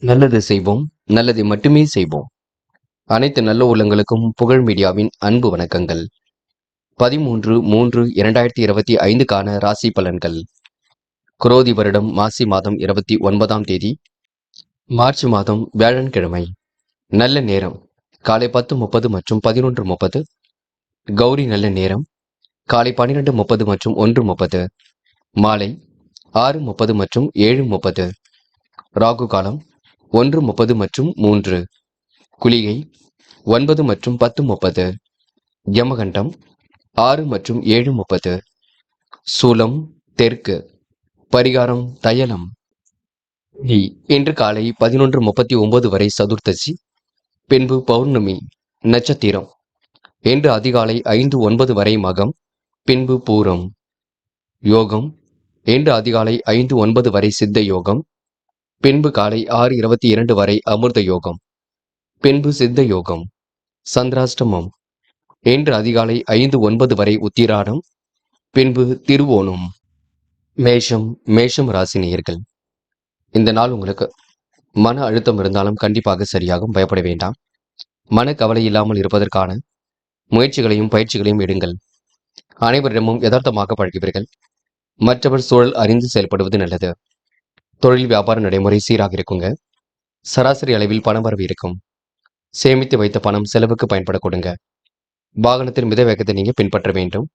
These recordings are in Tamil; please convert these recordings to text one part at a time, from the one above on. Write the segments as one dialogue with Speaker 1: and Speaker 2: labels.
Speaker 1: நல்லது செய்வோம், நல்லதை மட்டுமே செய்வோம். அனைத்து நல்ல உள்ளங்களுக்கும் புகழ் மீடியாவின் அன்பு வணக்கங்கள். 13/3/2025க்கான ராசி பலன்கள். குரோதி வருடம் மாசி மாதம் 29ஆம் தேதி, மார்ச் மாதம் வியாழன்கிழமை. நல்ல நேரம் காலை 10:30 மற்றும் 11:30. கௌரி நல்ல நேரம் காலை 12:30 மற்றும் 1:30. மாலை 6:30 மற்றும் 7:30. ராகு காலம் 1:30 மற்றும் 3. குளிகை 9 மற்றும் 10:30. யமகண்டம் 6 மற்றும் 7:30. சூலம் தெற்கு. பரிகாரம் தையலம். இன்று காலை 11:39 வரை சதுர்த்தசி, பின்பு பௌர்ணமி நட்சத்திரம். இன்று அதிகாலை 5:09 வரை மகம், பின்பு பூரம். யோகம் இன்று அதிகாலை 5:09 வரை சித்த யோகம், பின்பு காலை 6:22 வரை அமிர்த யோகம், பின்பு சித்த யோகம். சந்திராஷ்டமம் இன்று அதிகாலை 5:09 வரை உத்திராடம், பின்பு திருவோணம். மேஷம் ராசி நேயர்கள். இந்த நாள் உங்களுக்கு மன அழுத்தம் இருந்தாலும் கண்டிப்பாக சரியாகும். பயப்பட வேண்டாம். மன கவலை இல்லாமல் இருப்பதற்கான முயற்சிகளையும் பயிற்சிகளையும் எடுங்கள். அனைவரிடமும் யதார்த்தமாக பழகுவீர்கள். மற்றவர் சூழல் அறிந்து செயல்படுவது நல்லது. தொழில் வியாபார நடைமுறை சீராக இருக்குங்க. சராசரி அளவில் பணவரவு இருக்கும். சேமித்து வைத்த பணம் செலவுக்கு பயன்பட கொடுங்க. வாகனத்தின் மித வேகத்தை நீங்க பின்பற்ற வேண்டும்.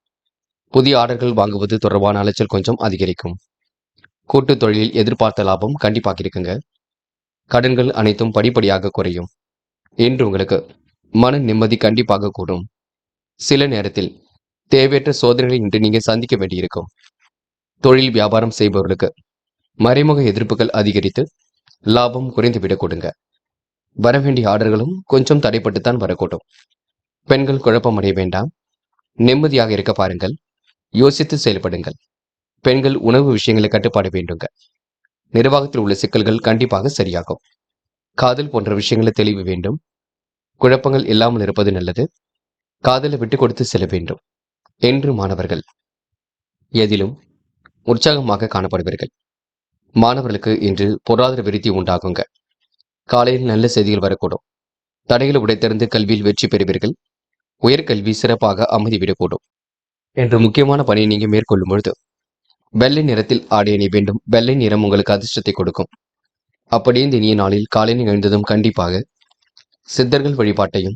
Speaker 1: புதிய ஆர்டர்கள் வாங்குவது தொடர்பான அலைச்சல் கொஞ்சம் அதிகரிக்கும். கூட்டு தொழிலில் எதிர்பார்த்த லாபம் கண்டிப்பாக இருக்குங்க. கடன்கள் அனைத்தும் படிப்படியாக குறையும். இன்று உங்களுக்கு மன நிம்மதி கண்டிப்பாக கூடும். சில நேரத்தில் தேவையற்ற சோதனைகளை இன்று நீங்க சந்திக்க வேண்டியிருக்கும். தொழில் வியாபாரம் செய்பவர்களுக்கு மறைமுக எதிர்ப்புகள் அதிகரித்து லாபம் குறைந்துவிடக் கொடுங்க. வரவேண்டிய ஆர்டர்களும் கொஞ்சம் தடைப்பட்டுத்தான் வரக்கூடும். பெண்கள் குழப்பம் அடைய வேண்டாம். நிம்மதியாக இருக்க பாருங்கள். யோசித்து செயல்படுங்கள். பெண்கள் உணவு விஷயங்களை கட்டுப்பாடு வேண்டுங்க. நிர்வாகத்தில் உள்ள சிக்கல்கள் கண்டிப்பாக சரியாகும். காதல் போன்ற விஷயங்களை தெளிவு வேண்டும். குழப்பங்கள் இல்லாமல் இருப்பது நல்லது. காதலை விட்டு கொடுத்து செல்ல வேண்டும். என்று மாணவர்கள் எதிலும் உற்சாகமாக காணப்படுவீர்கள். மாணவர்களுக்கு இன்று பொருளாதார விருத்தி உண்டாகுங்க. காலையில் நல்ல செய்திகள் வரக்கூடும். தடைகளை உடைத்தெறிந்து கல்வியில் வெற்றி பெறுவீர்கள். உயர்கல்வி சிறப்பாக அமைதிவிடக்கூடும். என்று முக்கியமான பணியை நீங்க மேற்கொள்ளும் பொழுது வெள்ளை நிறத்தில் ஆடை அணி வேண்டும். வெள்ளை நிறம் உங்களுக்கு அதிர்ஷ்டத்தை கொடுக்கும். அப்படியே இந்த இனிய நாளில் காலை எழுந்ததும் கண்டிப்பாக சித்தர்கள் வழிபாட்டையும்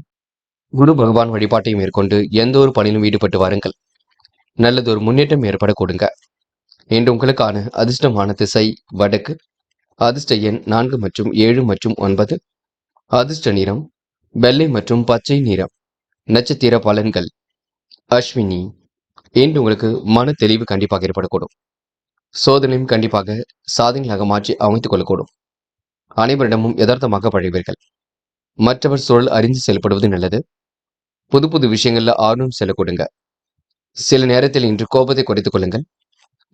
Speaker 1: குரு பகவான் வழிபாட்டையும் மேற்கொண்டு எந்த ஒரு பணியிலும் ஈடுபட்டு வாருங்கள். நல்லது ஒரு முன்னேற்றம் ஏற்பட கொடுங்க. இன்று உங்களுக்கான அதிர்ஷ்டமான திசை வடக்கு. அதிர்ஷ்ட எண் 4 மற்றும் 7 மற்றும் 9. அதிர்ஷ்ட நிறம் வெள்ளை மற்றும் பச்சை நிறம். நட்சத்திர பலன்கள். அஸ்வினி. இன்று உங்களுக்கு மன தெளிவு கண்டிப்பாக ஏற்படக்கூடும். சோதனையும் கண்டிப்பாக சாதனையாக மாற்றி அமைத்துக் கொள்ளக்கூடும். அனைவரிடமும் யதார்த்தமாக பழகுவீர்கள். மற்றவர் சூழல் அறிந்து செயல்படுவது நல்லது. புது புது விஷயங்கள்ல ஆர்வம் செல்லக்கூடுங்க. சில நேரத்தில் இன்று கோபத்தை குறைத்துக் கொள்ளுங்கள்.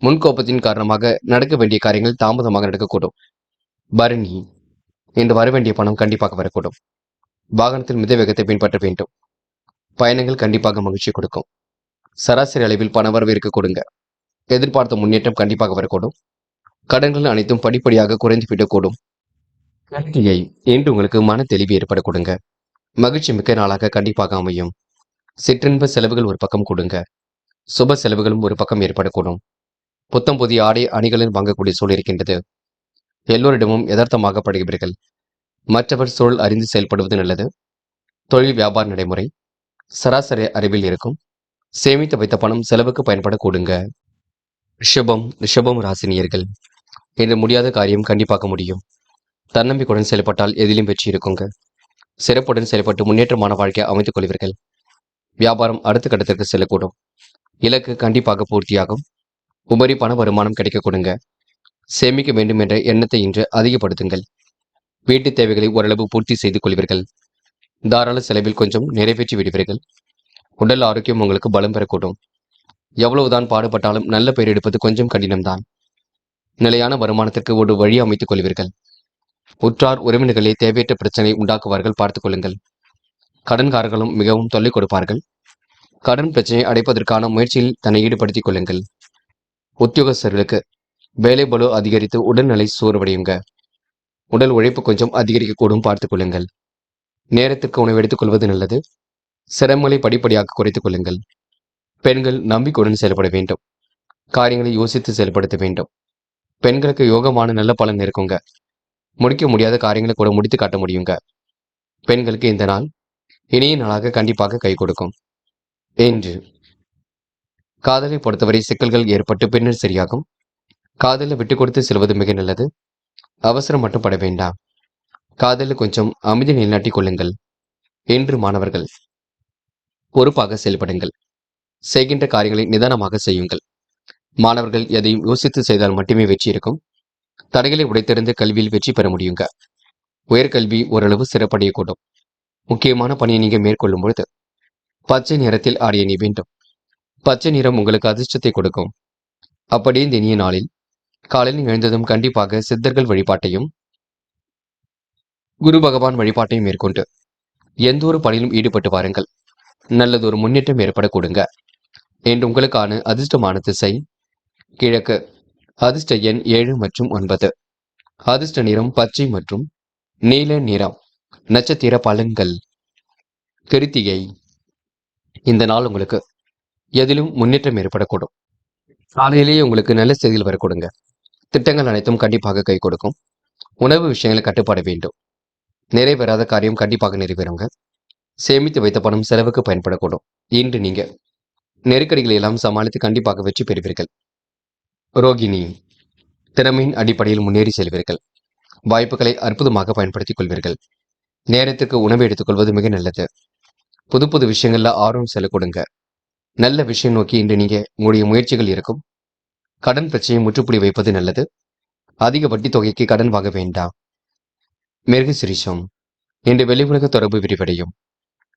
Speaker 1: முன்கோபத்தின் காரணமாக நடக்க வேண்டிய காரியங்கள் தாமதமாக நடக்கக்கூடும். பரணி. இன்று வரவேண்டிய பணம் கண்டிப்பாக வரக்கூடும். வாகனத்தில் மித வேகத்தை பின்பற்ற வேண்டும். பயணங்கள் கண்டிப்பாக மகிழ்ச்சி கொடுக்கும். சராசரி அளவில் பணவரவு இருக்க கொடுங்க. எதிர்பார்த்த முன்னேற்றம் கண்டிப்பாக வரக்கூடும். கடன்கள் அனைத்தும் படிப்படியாக குறைந்துவிடக்கூடும். கார்த்திகை. இன்று உங்களுக்கு மன தெளிவு ஏற்பட கொடுங்க. மகிழ்ச்சி மிக்க நாளாக கண்டிப்பாக அமையும். சிற்றின்ப செலவுகள் ஒரு பக்கம் கொடுங்க. சுப செலவுகளும் ஒரு பக்கம் ஏற்படக்கூடும். புத்தம் புதிய ஆடை அணிகளில் வாங்கக்கூடிய சூழல் இருக்கின்றது. எல்லோரிடமும் யதார்த்தமாக பழகுவீர்கள். மற்றவர் சூழல் அறிந்து செயல்படுவது நல்லது. தொழில் வியாபார நடைமுறை சராசரி அறிவில் இருக்கும். சேமித்து வைத்த பணம் செலவுக்கு பயன்பட கொடுங்க. ரிஷபம் ராசினியர்கள். இன்று முடியாத காரியம் கண்டிப்பாக முடியும். தன்னம்பிக்கையுடன் செயல்பட்டால் எதிலும் வெற்றி இருக்குங்க. சிறப்புடன் செயல்பட்டு முன்னேற்றமான வாழ்க்கையை அமைத்துக் கொள்வீர்கள். வியாபாரம் அடுத்த கட்டத்திற்கு செல்லக்கூடும். இலக்கு கண்டிப்பாக பூர்த்தியாகும். உபரி பண வருமானம் கிடைக்க கொடுங்க. சேமிக்க வேண்டும் என்ற எண்ணத்தை இன்று அதிகப்படுத்துங்கள். வீட்டு தேவைகளை ஓரளவு பூர்த்தி செய்து கொள்வீர்கள். தாராள செலவில் கொஞ்சம் நிறைவேற்றி விடுவீர்கள். உடல் ஆரோக்கியம் உங்களுக்கு பலம் பெறக்கூடும். எவ்வளவுதான் பாடுபட்டாலும் நல்ல பெயர் எடுப்பது கொஞ்சம் கடினம்தான். நிலையான வருமானத்திற்கு ஒரு வழி அமைத்துக் கொள்வீர்கள். உற்றார் உறவினர்களே தேவையற்ற பிரச்சனை உண்டாக்குவார்கள், பார்த்துக் கொள்ளுங்கள். கடன்காரர்களும் மிகவும் தொல்லை கொடுப்பார்கள். கடன் பிரச்சனையை அடைப்பதற்கான முயற்சியில் தன்னை ஈடுபடுத்திக் கொள்ளுங்கள். உத்தியோகஸ்தர்களுக்கு வேலை பளு அதிகரித்து உடல்நிலை சோர்வடையுங்க. உடல் உழைப்பு கொஞ்சம் அதிகரிக்கக்கூடும், பார்த்துக் கொள்ளுங்கள். நேரத்திற்கு உணவு எடுத்துக் கொள்வது நல்லது. சிரமங்களை படிப்படியாக குறைத்துக் கொள்ளுங்கள். பெண்கள் நம்பிக்கையுடன் செயல்பட வேண்டும். காரியங்களை யோசித்து செயல்படுத்த வேண்டும். பெண்களுக்கு யோகமான நல்ல பலன் இருக்குங்க. முடிக்க முடியாத காரியங்களை கூட முடித்து காட்ட முடியுங்க. பெண்களுக்கு இந்த நாள் இனிய நாளாக கண்டிப்பாக கை கொடுக்கும். இன்று காதலை பொறுத்தவரை சிக்கல்கள் ஏற்பட்டு பின்னர் சரியாகும். காதலை விட்டுக் கொடுத்து செல்வது மிக நல்லது. அவசரம் மட்டும் பட வேண்டாம். காதலில் கொஞ்சம் அமைதி நிலைநாட்டிக் கொள்ளுங்கள். இன்று மாணவர்கள் பொறுப்பாக செயல்படுங்கள். செய்கின்ற காரியங்களை நிதானமாக செய்யுங்கள். மாணவர்கள் எதையும் யோசித்து செய்தால் மட்டுமே வெற்றி இருக்கும். தடைகளை உடைத்தெறிந்து கல்வியில் வெற்றி பெற முடியுங்க. உயர்கல்வி ஓரளவு சிறப்படையக்கூடும். முக்கியமான பணியை நீங்க மேற்கொள்ளும் பொழுது பச்சை நிறத்தில் ஆடிய நீ வேண்டும். பச்சை நிறம் உங்களுக்கு அதிர்ஷ்டத்தை கொடுக்கும். அப்படியே இந்த இனிய நாளில் காலையில் எழுந்ததும் கண்டிப்பாக சித்தர்கள் வழிபாட்டையும் குரு பகவான் வழிபாட்டையும் மேற்கொண்டு எந்த ஒரு பணியிலும் ஈடுபட்டு வாருங்கள். நல்லதொரு முன்னேற்றம் ஏற்பட கொடுங்க. என்று உங்களுக்கான அதிர்ஷ்டமான திசை கிழக்கு. அதிர்ஷ்ட எண் 7 மற்றும் 9. அதிர்ஷ்ட நிறம் பச்சை மற்றும் நீல நிறம். நட்சத்திர பலன்கள். கிருத்திகை. இந்த நாள் உங்களுக்கு எதிலும் முன்னேற்றம் ஏற்படக்கூடும். காலையிலேயே உங்களுக்கு நல்ல செய்திகள் வர கொடுங்க. திட்டங்கள் அனைத்தும் கண்டிப்பாக கை கொடுக்கும். உணவு விஷயங்களை கட்டுப்பாட வேண்டும். நிறைவேறாத காரியம் கண்டிப்பாக நிறைவேறுங்க. சேமித்து வைத்த பணம் செலவுக்கு பயன்படக்கூடும். இன்று நீங்க நெருக்கடிகளை எல்லாம் சமாளித்து கண்டிப்பாக வெற்றி பெறுவீர்கள். ரோகிணி. திறமையின் அடிப்படையில் முன்னேறி செல்வீர்கள். வாய்ப்புகளை அற்புதமாக பயன்படுத்திக் கொள்வீர்கள். நேரத்துக்கு உணவு எடுத்துக்கொள்வது மிக நல்லது. புது புது விஷயங்கள்ல ஆர்வம் செல்ல கொடுங்க. நல்ல விஷயம் நோக்கி இன்று நீங்க உங்களுடைய முயற்சிகள் இருக்கும். கடன் பிரச்சனையை முற்றுப்புள்ளி வைப்பது நல்லது. அதிக வட்டி தொகைக்கு கடன் வாங்க வேண்டாம். மிருகசிரிஷம். இன்று வெளி உலக தொடர்பு விரிவடையும்.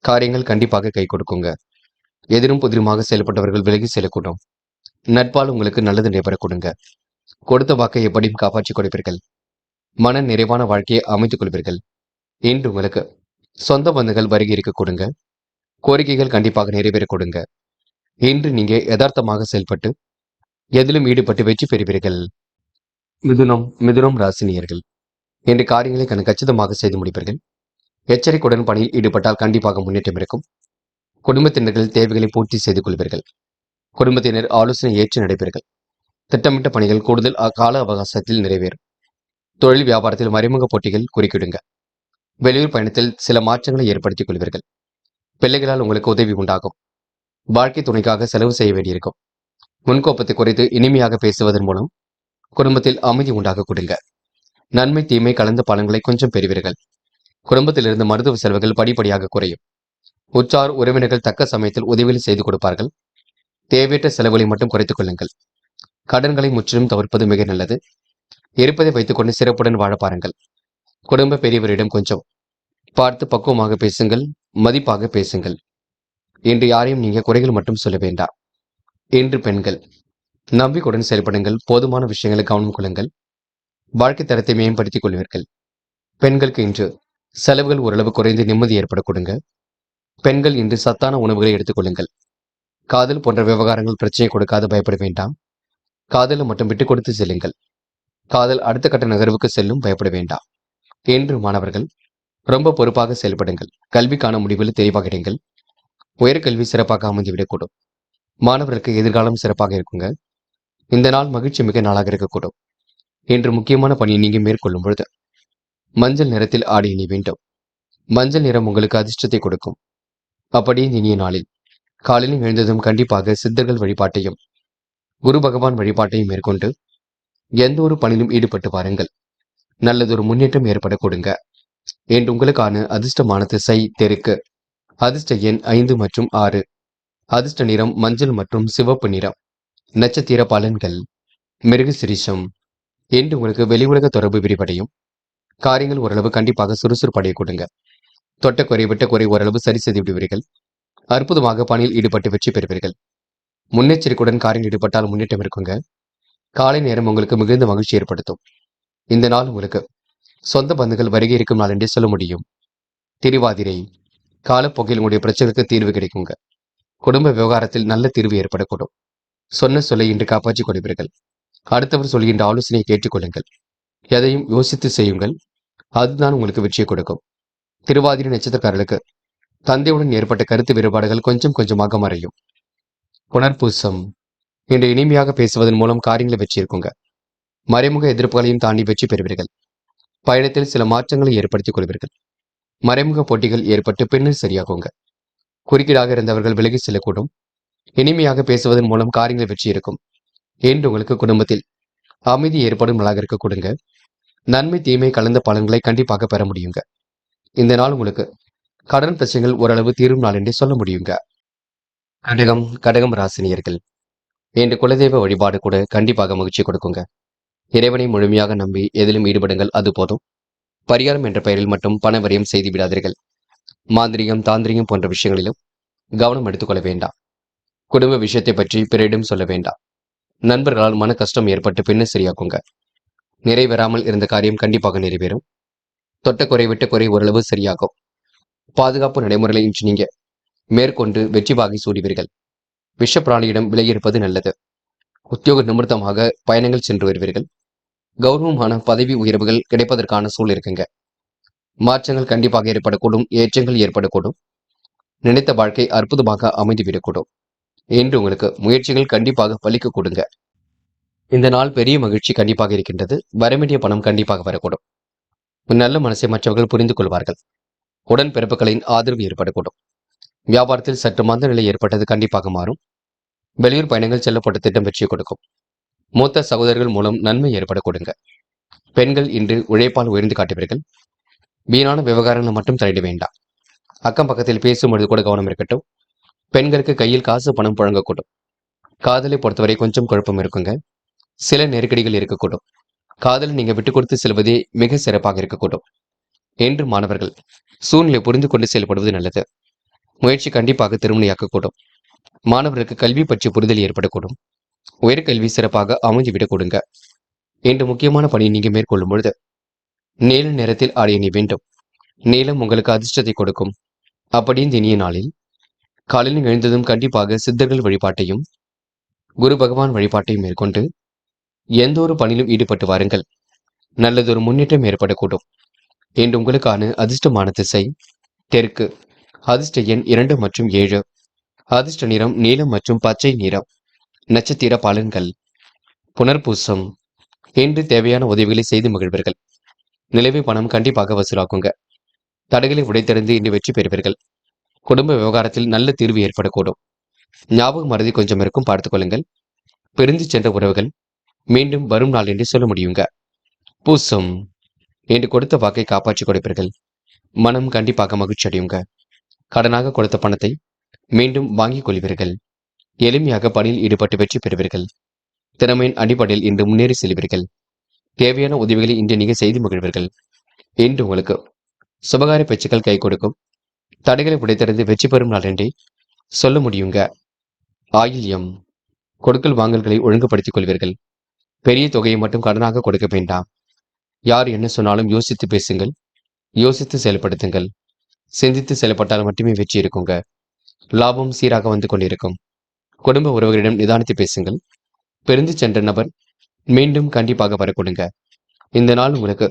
Speaker 1: காரியங்கள் கண்டிப்பாக கை கொடுக்குங்க. எதிரும் புதிருமாக செயல்பட்டவர்கள் விலகி செல்லக்கூடும். நட்பால் உங்களுக்கு நல்லது நடைபெற கொடுங்க. கொடுத்த வாக்கை எப்படியும் காப்பாற்றிக் கொடுப்பீர்கள். மன நிறைவான வாழ்க்கையை அமைத்துக் கொள்வீர்கள். இன்று உங்களுக்கு சொந்த பந்துகள் வருகை இருக்க கொடுங்க. கோரிக்கைகள் கண்டிப்பாக நிறைவேற கொடுங்க. இன்று நீங்க யதார்த்தமாக செயல்பட்டு எதிலும் ஈடுபட்டு வெற்றி பெறுவீர்கள். மிதுனம் ராசினியர்கள். இன்று காரியங்களை கச்சிதமாக செய்து முடிப்பீர்கள். எச்சரிக்கையுடன் பணியில் ஈடுபட்டால் கண்டிப்பாக முன்னேற்றம் இருக்கும். குடும்பத்தினர்கள் தேவைகளை பூர்த்தி செய்து கொள்வீர்கள். குடும்பத்தினர் ஆலோசனை ஏற்று நடைபெறுங்கள். திட்டமிட்ட பணிகள் கூடுதல் கால அவகாசத்தில் நிறைவேறும். தொழில் வியாபாரத்தில் மறைமுக போட்டிகள் குறுக்கிடுங்க. வெளியூர் பயணத்தில் சில மாற்றங்களை ஏற்படுத்திக் கொள்வீர்கள். பிள்ளைகளால் உங்களுக்கு உதவி உண்டாகும். வாழ்க்கை துணைக்காக செலவு செய்ய வேண்டியிருக்கும். முன்கோப்பத்தை குறைத்து இனிமையாக பேசுவதன் மூலம் குடும்பத்தில் அமைதி உண்டாக கொடுங்க. நன்மை தீமை கலந்த பலன்களை கொஞ்சம் பெறுவீர்கள். குடும்பத்திலிருந்து மருத்துவ செலவுகள் படிப்படியாக குறையும். உற்றார் உறவினர்கள் தக்க சமயத்தில் உதவிகள் செய்து கொடுப்பார்கள். தேவையற்ற செலவுகளை மட்டும் குறைத்துக் கொள்ளுங்கள். கடன்களை முற்றிலும் தவிர்ப்பது மிக நல்லது. இருப்பதை வைத்துக்கொண்டு சிறப்புடன் வாழ பாருங்கள். குடும்ப பெரியவரிடம் கொஞ்சம் பார்த்து பக்குவமாக பேசுங்கள். மதிப்பாக பேசுங்கள். இன்று யாரையும் நீங்க குறைகள் மட்டும் சொல்ல வேண்டாம். இன்று பெண்கள் நம்பிக்கையுடன் செயல்படுங்கள். போதுமான விஷயங்களை கவனம் கொள்ளுங்கள். வாழ்க்கை தரத்தை மேம்படுத்திக் கொள்வீர்கள். பெண்களுக்கு இன்று செலவுகள் ஓரளவு குறைந்து நிம்மதி ஏற்பட கொடுங்க. பெண்கள் இன்று சத்தான உணவுகளை எடுத்துக் கொள்ளுங்கள். காதல் போன்ற விவகாரங்கள் பிரச்சனை கொடுக்காது பயப்பட வேண்டாம். காதலை மட்டும் விட்டுக் கொடுத்து செல்லுங்கள். காதல் அடுத்த கட்ட நகர்வுக்கு செல்லும், பயப்பட வேண்டாம். இன்று மாணவர்கள் ரொம்ப பொறுப்பாக செயல்படுங்கள். கல்விக்கான முடிவில் தெளிவாகிறீர்கள். உயர்கல்வி சிறப்பாக அமைந்துவிடக்கூடும். மாணவர்களுக்கு எதிர்காலம் சிறப்பாக இருக்குங்க. இந்த நாள் மகிழ்ச்சி மிக நாளாக இருக்கக்கூடும். இன்று முக்கியமான பணியை நீங்க மேற்கொள்ளும் பொழுது மஞ்சள் நிறத்தில் ஆடி இனி வேண்டும். மஞ்சள் நிறம் உங்களுக்கு அதிர்ஷ்டத்தை கொடுக்கும். அப்படியே இனிய நாளில் காலையில் எழுந்ததும் கண்டிப்பாக சித்தர்கள் வழிபாட்டையும் குரு பகவான் வழிபாட்டையும் மேற்கொண்டு எந்த ஒரு பணியிலும் ஈடுபட்டு வாருங்கள். நல்லதொரு முன்னேற்றம் ஏற்பட கொடுங்க. என்று உங்களுக்கான அதிர்ஷ்டமான திசை தெற்கு. அதிர்ஷ்ட எண் 5 மற்றும் 6. அதிர்ஷ்ட நிறம் மஞ்சள் மற்றும் சிவப்பு நிறம். நட்சத்திர பலன்கள். மிருகசிரிஷம். என்று உங்களுக்கு வெளி உலக தொடர்பு விரிவடையும். காரியங்கள் ஓரளவு கண்டிப்பாக சுறுசுறுப்படைய கொடுங்க. தொட்ட குறை விட்ட குறை ஓரளவு சரி செய்து விடுவீர்கள். அற்புதமாக பணியில் ஈடுபட்டு வெற்றி பெறுவீர்கள். முன்னெச்சரிக்கையுடன் காரியங்கள் ஈடுபட்டால் முன்னேற்றம் இருக்குங்க. காலை நேரம் உங்களுக்கு மிகுந்த மகிழ்ச்சி ஏற்படுத்தும். இந்த நாள் உங்களுக்கு சொந்த பந்துகள் வருகை இருக்கும் நாள் என்றே சொல்ல முடியும். திருவாதிரை. காலப்போக்கில் உங்களுடைய பிரச்சனைக்கு தீர்வு கிடைக்குங்க. குடும்ப விவகாரத்தில் நல்ல தீர்வு ஏற்படக்கூடும். சொன்ன சொல்லை இன்று காப்பாற்றிக் கொடுப்பீர்கள். அடுத்தவர் சொல்கின்ற ஆலோசனையை கேட்டுக்கொள்ளுங்கள். எதையும் யோசித்து செய்யுங்கள். அதுதான் உங்களுக்கு வெற்றியை கொடுக்கும். திருவாதிரை நட்சத்திரக்காரர்களுக்கு தந்தையுடன் ஏற்பட்ட கருத்து வேறுபாடுகள் கொஞ்சம் கொஞ்சமாக மறையும். புனர்பூசம் இன்று இனிமையாக பேசுவதன் மூலம் காரியங்களை வெற்றி இருக்குங்க. மறைமுக எதிர்ப்புகளையும் தாண்டி வெற்றி பெறுவீர்கள். பயணத்தில் சில மாற்றங்களை ஏற்படுத்திக் கொள்வீர்கள். மறைமுக போட்டிகள் ஏற்பட்டு பின்னர் சரியாகுங்க. குறுக்கீடாக இருந்தவர்கள் விலகி செல்லக்கூடும். இனிமையாக பேசுவதன் மூலம் காரியங்கள் வெற்றி இருக்கும். என்று உங்களுக்கு குடும்பத்தில் அமைதி ஏற்படும் நாளாக இருக்க கொடுங்க. நன்மை தீமை கலந்த பலன்களை கண்டிப்பாக பெற முடியுங்க. இந்த நாள் உங்களுக்கு கடன் பிரச்சனைகள் ஓரளவு தீரும் நாள் என்றே சொல்ல முடியுங்க. கடகம் ராசினியர்கள் இன்று குலதெய்வ வழிபாடு கூட கண்டிப்பாக மகிழ்ச்சி கொடுக்குங்க. இறைவனை முழுமையாக நம்பி எதிலும் ஈடுபடுங்கள், அது போதும். பரிகாரம் என்ற பெயரில் மட்டும் பண விரயம் செய்து விடாதீர்கள். மாந்திரிகம் தாந்திரிகம் போன்ற விஷயங்களிலும் கவனம் எடுத்துக்கொள்ள வேண்டாம். குடும்ப விஷயத்தை பற்றி பிறரிடம் சொல்ல வேண்டாம். நண்பர்களால் மன கஷ்டம் ஏற்பட்டு பின்னர் சரியாக்குங்க. நிறைவேறாமல் இருந்த காரியம் கண்டிப்பாக நிறைவேறும். தொட்ட குறை விட்ட குறை ஓரளவு சரியாகும். பாதுகாப்பு நடைமுறைகளை இன்று நீங்க மேற்கொண்டு வெற்றி வாகி சூடுவீர்கள். விஷப்பிராணியிடம் விலகியிருப்பது நல்லது. உத்தியோக நிமித்தமாக பயணங்கள் சென்று வருவீர்கள். கௌரவமான பதவி உயர்வுகள் கிடைப்பதற்கான சூழல் இருக்குங்க. மாற்றங்கள் கண்டிப்பாக ஏற்படக்கூடும், ஏற்றங்கள் ஏற்படக்கூடும். நினைத்த வாழ்க்கை அற்புதமாக அமைந்துவிடக்கூடும். என்று உங்களுக்கு முயற்சிகள் கண்டிப்பாக பலிக்க கொடுங்க. இந்த நாள் பெரிய மகிழ்ச்சி கண்டிப்பாக இருக்கின்றது. வரவேண்டிய பணம் கண்டிப்பாக வரக்கூடும். நல்ல மனசை மற்றவர்கள் புரிந்து கொள்வார்கள். உடன் பிறப்புகளின் ஆதரவு ஏற்படக்கூடும். வியாபாரத்தில் சற்று மந்த நிலை ஏற்பட்டது கண்டிப்பாக மாறும். வெளியூர் பயணங்கள் செல்லப்பட்ட திட்டம் வெற்றி கொடுக்கும். மூத்த சகோதரர்கள் மூலம் நன்மை ஏற்பட கொடுங்க. பெண்கள் இன்று உழைப்பால் உயர்ந்து காட்டுவீர்கள். வீணான விவகாரங்களை மட்டும் தலையிட வேண்டாம். அக்கம் பக்கத்தில் பேசும்பொழுது கூட கவனம் இருக்கட்டும். பெண்களுக்கு கையில் காசு பணம் புழங்கக்கூடும். காதலை பொறுத்தவரை கொஞ்சம் குழப்பம் இருக்குங்க. சில நெருக்கடிகள் இருக்கக்கூடும். காதலை நீங்க விட்டு கொடுத்து செல்வதே மிக சிறப்பாக இருக்கக்கூடும். என்று மாணவர்கள் சூழ்நிலை புரிந்து கொண்டு செயல்படுவது நல்லது. முயற்சி கண்டிப்பாக திருமணியாக்கக்கூடும். மாணவர்களுக்கு கல்வி பற்றி புரிதல் ஏற்படக்கூடும். உயர்கல்வி சிறப்பாக அமைந்துவிடக் கொடுங்க. என்று முக்கியமான பணியை நீங்க மேற்கொள்ளும் பொழுது நீல நேரத்தில் ஆடைய நீ வேண்டும். நீளம் உங்களுக்கு அதிர்ஷ்டத்தை கொடுக்கும். அப்படி இந்த இனிய நாளில் காலையில் எழுந்ததும் கண்டிப்பாக சித்தர்கள் வழிபாட்டையும் குரு பகவான் வழிபாட்டையும் மேற்கொண்டு எந்த ஒரு பணியிலும் ஈடுபட்டு வாருங்கள். நல்லதொரு முன்னேற்றம் ஏற்படக்கூடும். என்று உங்களுக்கான அதிர்ஷ்டமான திசை தெற்கு. அதிர்ஷ்ட எண் 2 மற்றும் 7. அதிர்ஷ்ட நிறம் நீலம் மற்றும் பச்சை நிறம். நட்சத்திர பலன்கள். புனர்பூசம் இன்று தேவையான உதவிகளை செய்து மகிழ்வீர்கள். நிலவை பணம் கண்டிப்பாக வசூலாக்குங்க. தடைகளை உடைத்தெறிந்து இன்று வெற்றி பெறுவீர்கள். குடும்ப விவகாரத்தில் நல்ல தீர்வு ஏற்படக்கூடும். ஞாபக மறதி கொஞ்சம் இருக்கும், பார்த்துக் கொள்ளுங்கள். பிரிந்து சென்ற உறவுகள் மீண்டும் வரும் நாள் என்று சொல்ல முடியுங்க. பூசம் என்று கொடுத்த வாக்கை காப்பாற்றிக் கொடுப்பீர்கள். மனம் கண்டிப்பாக மகிழ்ச்சி அடையுங்க. கடனாக கொடுத்த பணத்தை மீண்டும் வாங்கிக் கொள்வீர்கள். எளிமையாக பணியில் ஈடுபட்டு வெற்றி பெறுவீர்கள். திறமையின் அடிப்படையில் இன்று முன்னேறி செல்வீர்கள். தேவையான உதவிகளை இன்று நீங்க செய்து மகிழ்வீர்கள். இன்று உங்களுக்கு சுபகார பேச்சுக்கள் கை கொடுக்கும். தடைகளை உடைத்தறிந்து வெற்றி பெறும் நாள் என்றே சொல்ல முடியுங்க. ஆயில்யம் கொடுக்கல் வாங்கல்களை ஒழுங்குபடுத்திக் கொள்வீர்கள். பெரிய தொகையை மட்டும் கடனாக கொடுக்க வேண்டாம். யார் என்ன சொன்னாலும் யோசித்து பேசுங்கள். யோசித்து செயல்படுத்துங்கள். சிந்தித்து செயல்பட்டால் மட்டுமே வெற்றி இருக்குங்க. லாபம் சீராக வந்து கொண்டிருக்கும். குடும்ப உறவுகளிடம் நிதானித்து பேசுங்கள். பிரிந்து சென்ற நபர் மீண்டும் கண்டிப்பாக வரக்கூடுங்க. இந்த நாள் உங்களுக்கு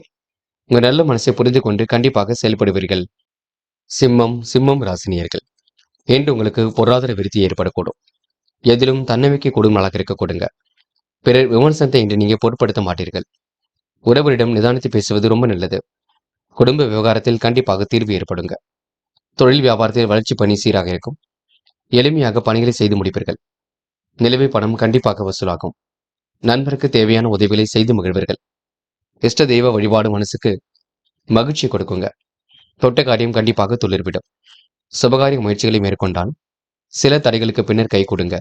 Speaker 1: உங்க நல்ல மனசை புரிந்து கொண்டு கண்டிப்பாக செயல்படுவீர்கள். சிம்மம் ராசினியர்கள் என்று உங்களுக்கு பொருளாதார விருத்தி ஏற்படக்கூடும். எதிலும் தன்னம்பிக்கை கூடும் நாளாக இருக்க கொடுங்க. பிறர் விமர்சனத்தை இன்று நீங்க பொருட்படுத்த மாட்டீர்கள். உறவரிடம் நிதானித்து பேசுவது ரொம்ப நல்லது. குடும்ப விவகாரத்தில் கண்டிப்பாக தீர்வு ஏற்படுங்க. தொழில் வியாபாரத்தில் வளர்ச்சி பணி சீராக இருக்கும். எளிமையாக பணிகளை செய்து முடிப்பீர்கள். நிலுவை பணம் கண்டிப்பாக வசூலாகும். நண்பருக்கு தேவையான உதவிகளை செய்து மகிழ்வீர்கள். இஷ்ட தெய்வ வழிபாடு மனசுக்கு மகிழ்ச்சி கொடுக்குங்க. தொட்ட காரியம் கண்டிப்பாக துளிர்விடும். சுபகாரிய முயற்சிகளை மேற்கொண்டால் சில தடைகளுக்கு பின்னர் கை கொடுங்க.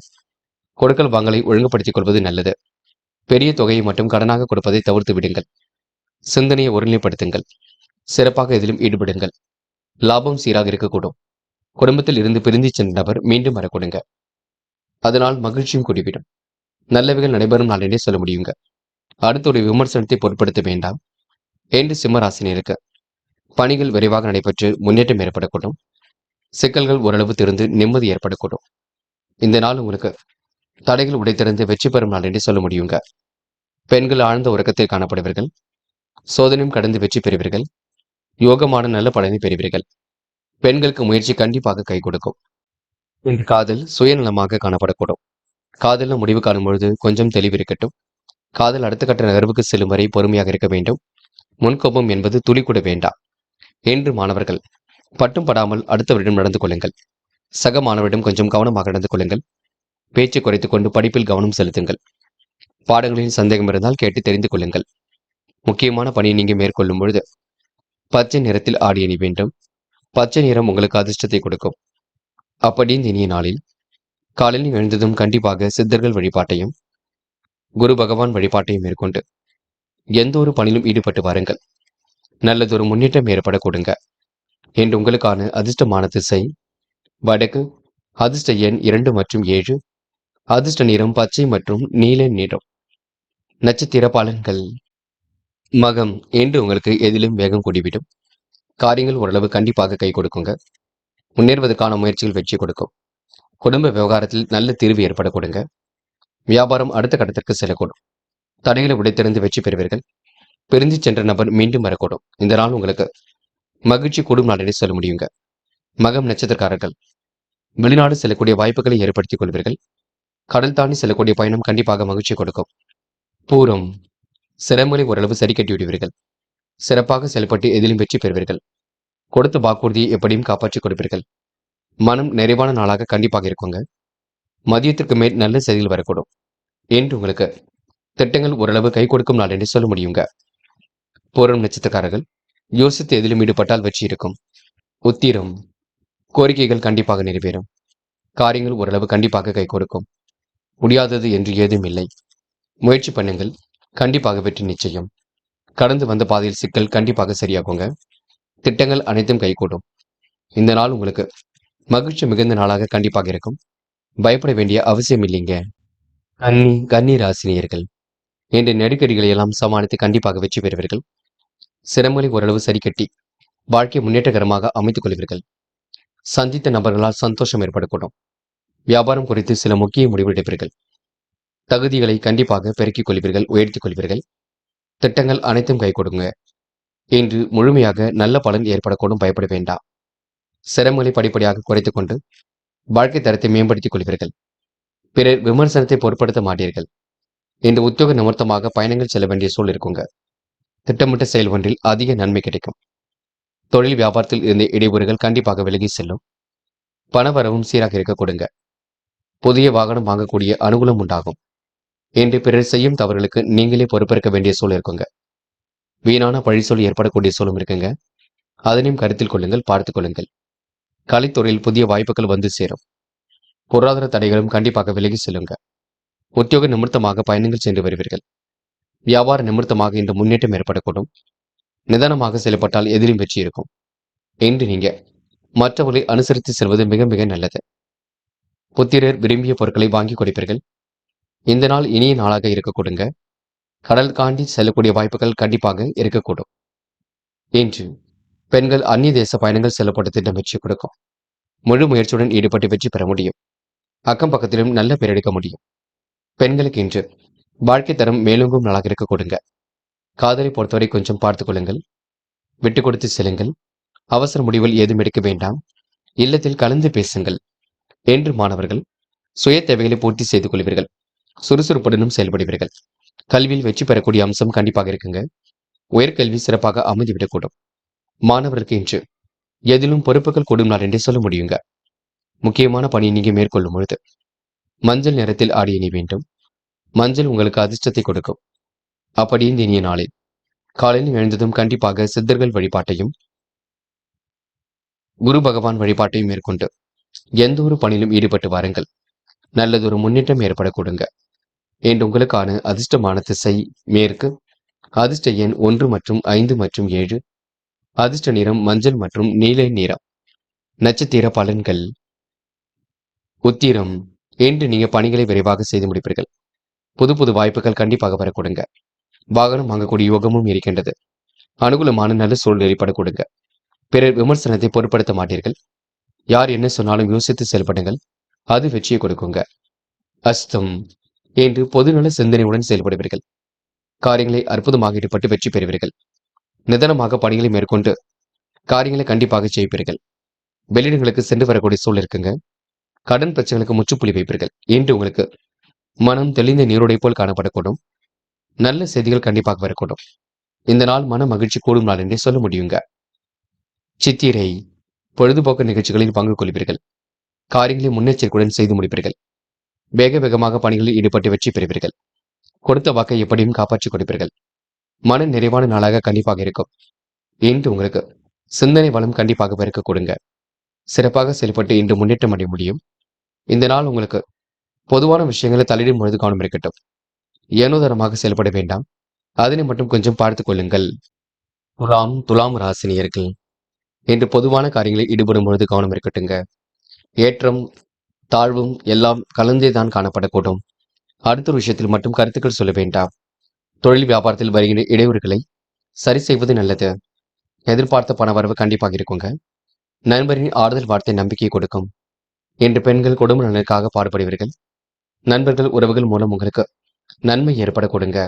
Speaker 1: கொடுக்கல் வாங்கலை ஒழுங்குபடுத்திக் கொள்வது நல்லது. பெரிய தொகையை மட்டும் கடனாக கொடுப்பதை தவிர்த்து விடுங்கள். சிந்தனையை ஒருநிலைப்படுத்துங்கள். சிறப்பாக எதிலும் ஈடுபடுங்கள். லாபம் சீராக இருக்கக்கூடும். குடும்பத்தில் இருந்து பிரிந்து சென்ற நபர் மீண்டும் வரக்கூடுங்க. அதனால் மகிழ்ச்சியும் கூடிவிடும். நல்லவைகள் நடைபெறும் நாள் என்றே சொல்ல முடியுங்க. அடுத்த ஒரு விமர்சனத்தை பொருட்படுத்த வேண்டாம். என்று சிம்மராசினியருக்கு பணிகள் விரைவாக நடைபெற்று முன்னேற்றம் ஏற்படக்கூடும். சிக்கல்கள் ஓரளவு திருந்து நிம்மதி ஏற்படக்கூடும். இந்த நாள் உங்களுக்கு தடைகள் உடைத்திருந்து வெற்றி பெறும் நாள் என்று சொல்ல முடியுங்க. பெண்கள் ஆழ்ந்த உறக்கத்தில் காணப்படுவீர்கள். சோதனையும் கடந்து வெற்றி பெறுவீர்கள். யோகமான நல்ல பலனை பெறுவீர்கள். பெண்களுக்கு முயற்சி கண்டிப்பாக கை கொடுக்கும். இந்த காதல் சுயநலமாக காணப்படக்கூடும். காதல்ல முடிவு காணும் பொழுது கொஞ்சம் தெளிவு இருக்கட்டும். காதல் அடுத்த கட்ட நகர்வுக்கு செல்லும் வரை பொறுமையாக இருக்க வேண்டும். முன்கோபம் என்பது துளி கூட வேண்டாம். என்று மாணவர்கள் பட்டும் படாமல் அடுத்தவரிடம் நடந்து கொள்ளுங்கள். சக மாணவரிடம் கொஞ்சம் கவனமாக நடந்து கொள்ளுங்கள். பேச்சை குறைத்துக் கொண்டு படிப்பில் கவனம் செலுத்துங்கள். பாடங்களில் சந்தேகம் இருந்தால் கேட்டு தெரிந்து கொள்ளுங்கள். முக்கியமான பணியை நீங்க மேற்கொள்ளும் பொழுது பச்சை நிறத்தில் ஆடை அணி வேண்டும். பச்சை நிறம் உங்களுக்கு அதிர்ஷ்டத்தை கொடுக்கும். அப்படி இந்த இனிய நாளில் காலையில் எழுந்ததும் கண்டிப்பாக சித்தர்கள் வழிபாட்டையும் குரு பகவான் வழிபாட்டையும் மேற்கொண்டு எந்த ஒரு பணியிலும் ஈடுபட்டு வாருங்கள். நல்லதொரு முன்னேற்றம் ஏற்பட கொடுங்க. என்று உங்களுக்கான அதிர்ஷ்டமான திசை வடக்கு, அதிர்ஷ்ட எண் 2 மற்றும் 7, அதிர்ஷ்ட நிறம் பச்சை மற்றும் நீல நிறம். நட்சத்திர பலன்கள். மகம் என்று உங்களுக்கு எதிலும் வேகம் கூடிவிடும். காரியங்கள் ஓரளவு கண்டிப்பாக கை கொடுக்குங்க. முன்னேறுவதற்கான முயற்சிகள் வெற்றி கொடுக்கும். குடும்ப விவகாரத்தில் நல்ல தீர்வு ஏற்பட கொடுங்க. வியாபாரம் அடுத்த கட்டத்திற்கு செல்லக்கூடும். தடைகளை உடைத்திருந்து வெற்றி பெறுவீர்கள். பிரிந்து சென்ற நபர் மீண்டும் வரக்கூடும். இந்த நாள் உங்களுக்கு மகிழ்ச்சி கூடும் நாளிலே சொல்ல முடியுங்க. மகம் நட்சத்திரக்காரர்கள் வெளிநாடு செல்லக்கூடிய வாய்ப்புகளை ஏற்படுத்திக் கொள்வீர்கள். கடல் தாண்டி செல்லக்கூடிய பயணம் கண்டிப்பாக மகிழ்ச்சி கொடுக்கும். பூரம் சிரமங்களை ஓரளவு சரி கட்டி விடுவீர்கள். சிறப்பாக செயல்பட்டு எதிலும் வெற்றி பெறுவீர்கள். கொடுத்த வாக்குறுதியை எப்படியும் காப்பாற்றிக் கொடுப்பீர்கள். மனம் நிறைவான நாளாக கண்டிப்பாக இருக்குங்க. மதியத்திற்கு மேல் நல்ல செய்திகள் வரக்கூடும். என்று உங்களுக்கு திட்டங்கள் ஓரளவு கை கொடுக்கும் நாள் என்று சொல்ல முடியுங்க. பூரம் நட்சத்திரக்காரர்கள் யோசித்து எதிலும் ஈடுபட்டால் வெற்றி இருக்கும். உத்திரம் கோரிக்கைகள் கண்டிப்பாக நிறைவேறும். காரியங்கள் ஓரளவு கண்டிப்பாக கை கொடுக்கும். முடியாதது என்று ஏதும் இல்லை. முயற்சி பண்ணுங்கள். கண்டிப்பாக வெற்றி நிச்சயம். கடந்து வந்த பாதையில் சிக்கல் கண்டிப்பாக சரியாகுங்க. திட்டங்கள் அனைத்தும் கைகூடும். இந்த நாள் உங்களுக்கு மகிழ்ச்சி மிகுந்த நாளாக கண்டிப்பாக இருக்கும். பயப்பட வேண்டிய அவசியம் இல்லைங்க. கன்னி ராசினியர்கள் என்ற நெருக்கடிகளை எல்லாம் சமாளித்து கண்டிப்பாக வெற்றி பெறுவீர்கள். சிரமங்களை ஓரளவு சரி கட்டி வாழ்க்கை முன்னேற்றகரமாக அமைத்துக் கொள்வீர்கள். சந்தித்த நபர்களால் சந்தோஷம் ஏற்படக்கூடும். வியாபாரம் குறித்து சில முக்கிய முடிவு எடுப்பீர்கள். தகுதிகளை கண்டிப்பாக பெருக்கிக் கொள்வீர்கள், உயர்த்திக் கொள்வீர்கள். திட்டங்கள் அனைத்தும் கை கொடுங்க. இன்று முழுமையாக நல்ல பலன் ஏற்படக்கூடும். பயப்பட வேண்டாம். சிரமங்களை படிப்படியாக குறைத்துக் கொண்டு வாழ்க்கை தரத்தை மேம்படுத்திக் கொள்வீர்கள். பிறர் விமர்சனத்தை பொருட்படுத்த மாட்டீர்கள். இந்த உத்தியோக நிமித்தமாக பயணங்கள் செல்ல வேண்டிய சூழல் இருக்குங்க. திட்டமிட்ட செயல் ஒன்றில் அதிக நன்மை கிடைக்கும். தொழில் வியாபாரத்தில் இருந்த இடையூறுகள் கண்டிப்பாக விலகி செல்லும். பணவரவும் சீராக இருக்க கொடுங்க. புதிய வாகனம் வாங்கக்கூடிய அனுகூலம் உண்டாகும். என்று பிறர் செய்யும் தவறுகளுக்கு நீங்களே பொறுப்பேற்க வேண்டிய சூழல் இருக்குங்க. வீணான பழிச்சொல் ஏற்படக்கூடிய சூழலும் இருக்குங்க. அதனையும் கருத்தில் கொள்ளுங்கள், பார்த்துக் கொள்ளுங்கள். கலைத்துறையில் புதிய வாய்ப்புகள் வந்து சேரும். பொருளாதார தடைகளும் கண்டிப்பாக விலகி செல்லுங்க. உத்தியோக நிமித்தமாக பயணங்கள் சென்று வருவீர்கள். வியாபார நிமித்தமாக இந்த முன்னேற்றம் ஏற்படக்கூடும். நிதானமாக செயல்பட்டால் எதிலும் வெற்றி இருக்கும். என்று நீங்க மற்றவர்களை அனுசரித்து செல்வது மிக மிக நல்லது. புத்திரர் விரும்பிய பொருட்களை வாங்கி கொடுப்பீர்கள். இந்த நாள் இனிய நாளாக இருக்க கொடுங்க. கடல் தாண்டி செல்லக்கூடிய வாய்ப்புகள் கண்டிப்பாக இருக்கக்கூடும். இன்று பெண்கள் அந்நிய தேச பயணங்கள் செல்லப்பட்ட திட்டம் வெற்றி கொடுக்கும். முழு முயற்சியுடன் ஈடுபட்டு வெற்றி பெற முடியும். அக்கம் பக்கத்திலும் நல்ல பேர் எடுக்க முடியும். பெண்களுக்கு இன்று வாழ்க்கை தரம் மேலோங்கும் நாளாக இருக்க கொடுங்க. காதலை பொறுத்தவரை கொஞ்சம் பார்த்துக் கொள்ளுங்கள். விட்டு கொடுத்து செல்லுங்கள். அவசர முடிவில் ஏதும் எடுக்க வேண்டாம். இல்லத்தில் கலந்து பேசுங்கள். என்று மாணவர்கள் சுய தேவைகளை பூர்த்தி செய்து கொள்வீர்கள். சுறுசுறுப்புடனும் செயல்படுவீர்கள். கல்வியில் வெற்றி பெறக்கூடிய அம்சம் கண்டிப்பாக இருக்குங்க. உயர்கல்வி சிறப்பாக அமைந்துவிடக்கூடும். மாணவருக்கு இன்று எதிலும் பொறுப்புகள் கூடும் நாள் என்றே சொல்ல முடியுங்க. முக்கியமான பணியை நீங்க மேற்கொள்ளும் பொழுது மஞ்சள் நிறத்தில் ஆடை அணி வேண்டும். மஞ்சள் உங்களுக்கு அதிர்ஷ்டத்தை கொடுக்கும். அப்படி இந்த இனிய நாளில் காலையில் எழுந்ததும் கண்டிப்பாக சித்தர்கள் வழிபாட்டையும் குரு பகவான் வழிபாட்டையும் மேற்கொண்டு எந்த ஒரு பணியிலும் ஈடுபட்டு வாருங்கள். நல்லதொரு முன்னேற்றம் ஏற்பட கொடுங்க. என்று உங்களுக்கான அதிர்ஷ்டமான திசை மேற்கு, அதிர்ஷ்ட எண் 1 மற்றும் 5 மற்றும் 7, அதிர்ஷ்ட நிறம் மஞ்சள் மற்றும் நீல நிறம். நட்சத்திர பலன்கள். உத்திரம் என்று நீங்க பணிகளை விரைவாக செய்து முடிப்பீர்கள். புது புது வாய்ப்புகள் கண்டிப்பாக வர கொடுங்க. வாகனம் வாங்கக்கூடிய யோகமும் இருக்கின்றது. அனுகூலமான நல்ல சூழல் ஏற்பட கொடுங்க. பிறர் விமர்சனத்தை பொருட்படுத்த மாட்டீர்கள். யார் என்ன சொன்னாலும் யோசித்து செயல்படுங்கள். அது வெற்றியை கொடுக்குங்க. அஸ்தம் என்று பொதுநல சிந்தனையுடன் செயல்படுவீர்கள். காரியங்களை அற்புதமாக ஈடுபட்டு வெற்றி பெறுவீர்கள். நிதானமாக பணிகளை மேற்கொண்டு காரியங்களை கண்டிப்பாக ஜெயிப்பீர்கள். வெளியிடங்களுக்கு சென்று வரக்கூடிய சூழல் இருக்குங்க. கடன் பிரச்சனைகளுக்கு முற்றுப்புள்ளி வைப்பீர்கள். இன்று உங்களுக்கு மனம் தெளிந்த நீரோடை போல் காணப்படக்கூடும். நல்ல செய்திகள் கண்டிப்பாக வரக்கூடும். இந்த நாள் மன மகிழ்ச்சி கூடும் நாள் என்றே சொல்ல முடியுங்க. சித்திரை பொழுதுபோக்கு நிகழ்ச்சிகளில் பங்கு கொள்வீர்கள். காரியங்களை முன்னெச்சரிக்கையுடன் செய்து முடிப்பீர்கள். வேக வேகமாக பணிகளில் ஈடுபட்டு வெற்றி பெறுவீர்கள். கொடுத்த வாக்கை எப்படியும் காப்பாற்றிக் கொடுப்பீர்கள். மன நிறைவான நாளாக கண்டிப்பாக இருக்கும். இன்று உங்களுக்கு சிந்தனை வளம் கண்டிப்பாக பெருக்க கொடுங்க. சிறப்பாக செயல்பட்டு இன்று முன்னேற்றம் அடைய முடியும். இந்த நாள் உங்களுக்கு பொதுவான விஷயங்களை தலையிடும் பொழுது கவனம் இருக்கட்டும். ஏனோதரமாக செயல்பட வேண்டாம். அதனை மட்டும் கொஞ்சம் பார்த்துக் கொள்ளுங்கள். துலாம் ராசினியர்கள் இன்று பொதுவான காரியங்களில் ஈடுபடும் பொழுது கவனம் இருக்கட்டுங்க. ஏற்றம் தாழ்வும் எல்லாம் கலந்தே தான் காணப்படக்கூடும். அடுத்த ஒரு விஷயத்தில் மட்டும் கருத்துக்கள் சொல்ல வேண்டாம். தொழில் வியாபாரத்தில் வருகின்ற இடையூறுகளை சரி செய்வது நல்லது. எதிர்பார்த்த பண வரவு கண்டிப்பாக இருக்குங்க. நண்பரின் ஆறுதல் வார்த்தை நம்பிக்கை கொடுக்கும். இன்று பெண்கள் குடும்ப நலனுக்காக பாடுபடுவீர்கள். நண்பர்கள் உறவுகள் மூலம் உங்களுக்கு நன்மை ஏற்பட கொடுங்க.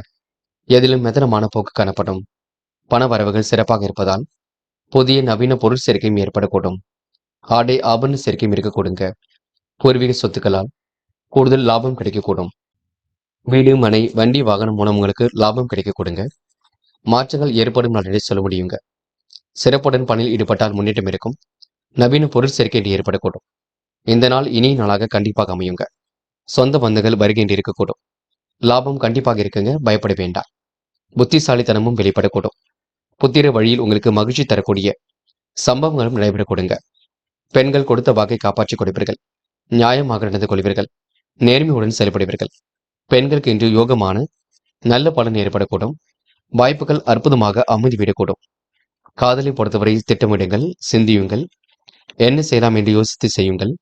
Speaker 1: எதிலும் மெத்தனமான போக்கு காணப்படும். பண வரவுகள் சிறப்பாக இருப்பதால் புதிய நவீன பொருள் சேர்க்கையும் ஏற்படக்கூடும். ஆடை ஆபரண சேர்க்கையும் இருக்க கொடுங்க. பூர்வீக சொத்துக்களால் கூடுதல் லாபம் கிடைக்கக்கூடும். வீடு மனை வண்டி வாகனம் மூலம் உங்களுக்கு லாபம் கிடைக்க கொடுங்க. மாற்றங்கள் ஏற்படும் நாளிலே சொல்ல முடியுங்க. சிறப்புடன் பணியில் ஈடுபட்டால் முன்னேற்றம் இருக்கும். நவீன பொருள் சேர்க்கை என்று ஏற்படக்கூடும். இந்த நாள் இனிய நாளாக கண்டிப்பாக அமையுங்க. சொந்த பந்துகள் வருகின்ற இருக்கக்கூடும். லாபம் கண்டிப்பாக இருக்குங்க. பயப்பட வேண்டாம். புத்திசாலித்தனமும் வெளிப்படக்கூடும். புத்திர வழியில் உங்களுக்கு மகிழ்ச்சி தரக்கூடிய சம்பவங்களும் நடைபெற கொடுங்க. பெண்கள் கொடுத்த வாக்கை காப்பாற்றிக் கொடுப்பீர்கள். நியாயமாக நடந்து கொள்வீர்கள். நேர்மையுடன் செயல்படுவீர்கள். பெண்களுக்கு இன்று யோகமான நல்ல பலன் ஏற்படக்கூடும். வாய்ப்புகள் அற்புதமாக அமைந்துவிடக்கூடும். காதலை பொறுத்தவரை திட்டமிடுங்கள், சிந்தியுங்கள். என்ன செய்யலாம் என்று யோசித்து செய்யுங்கள்.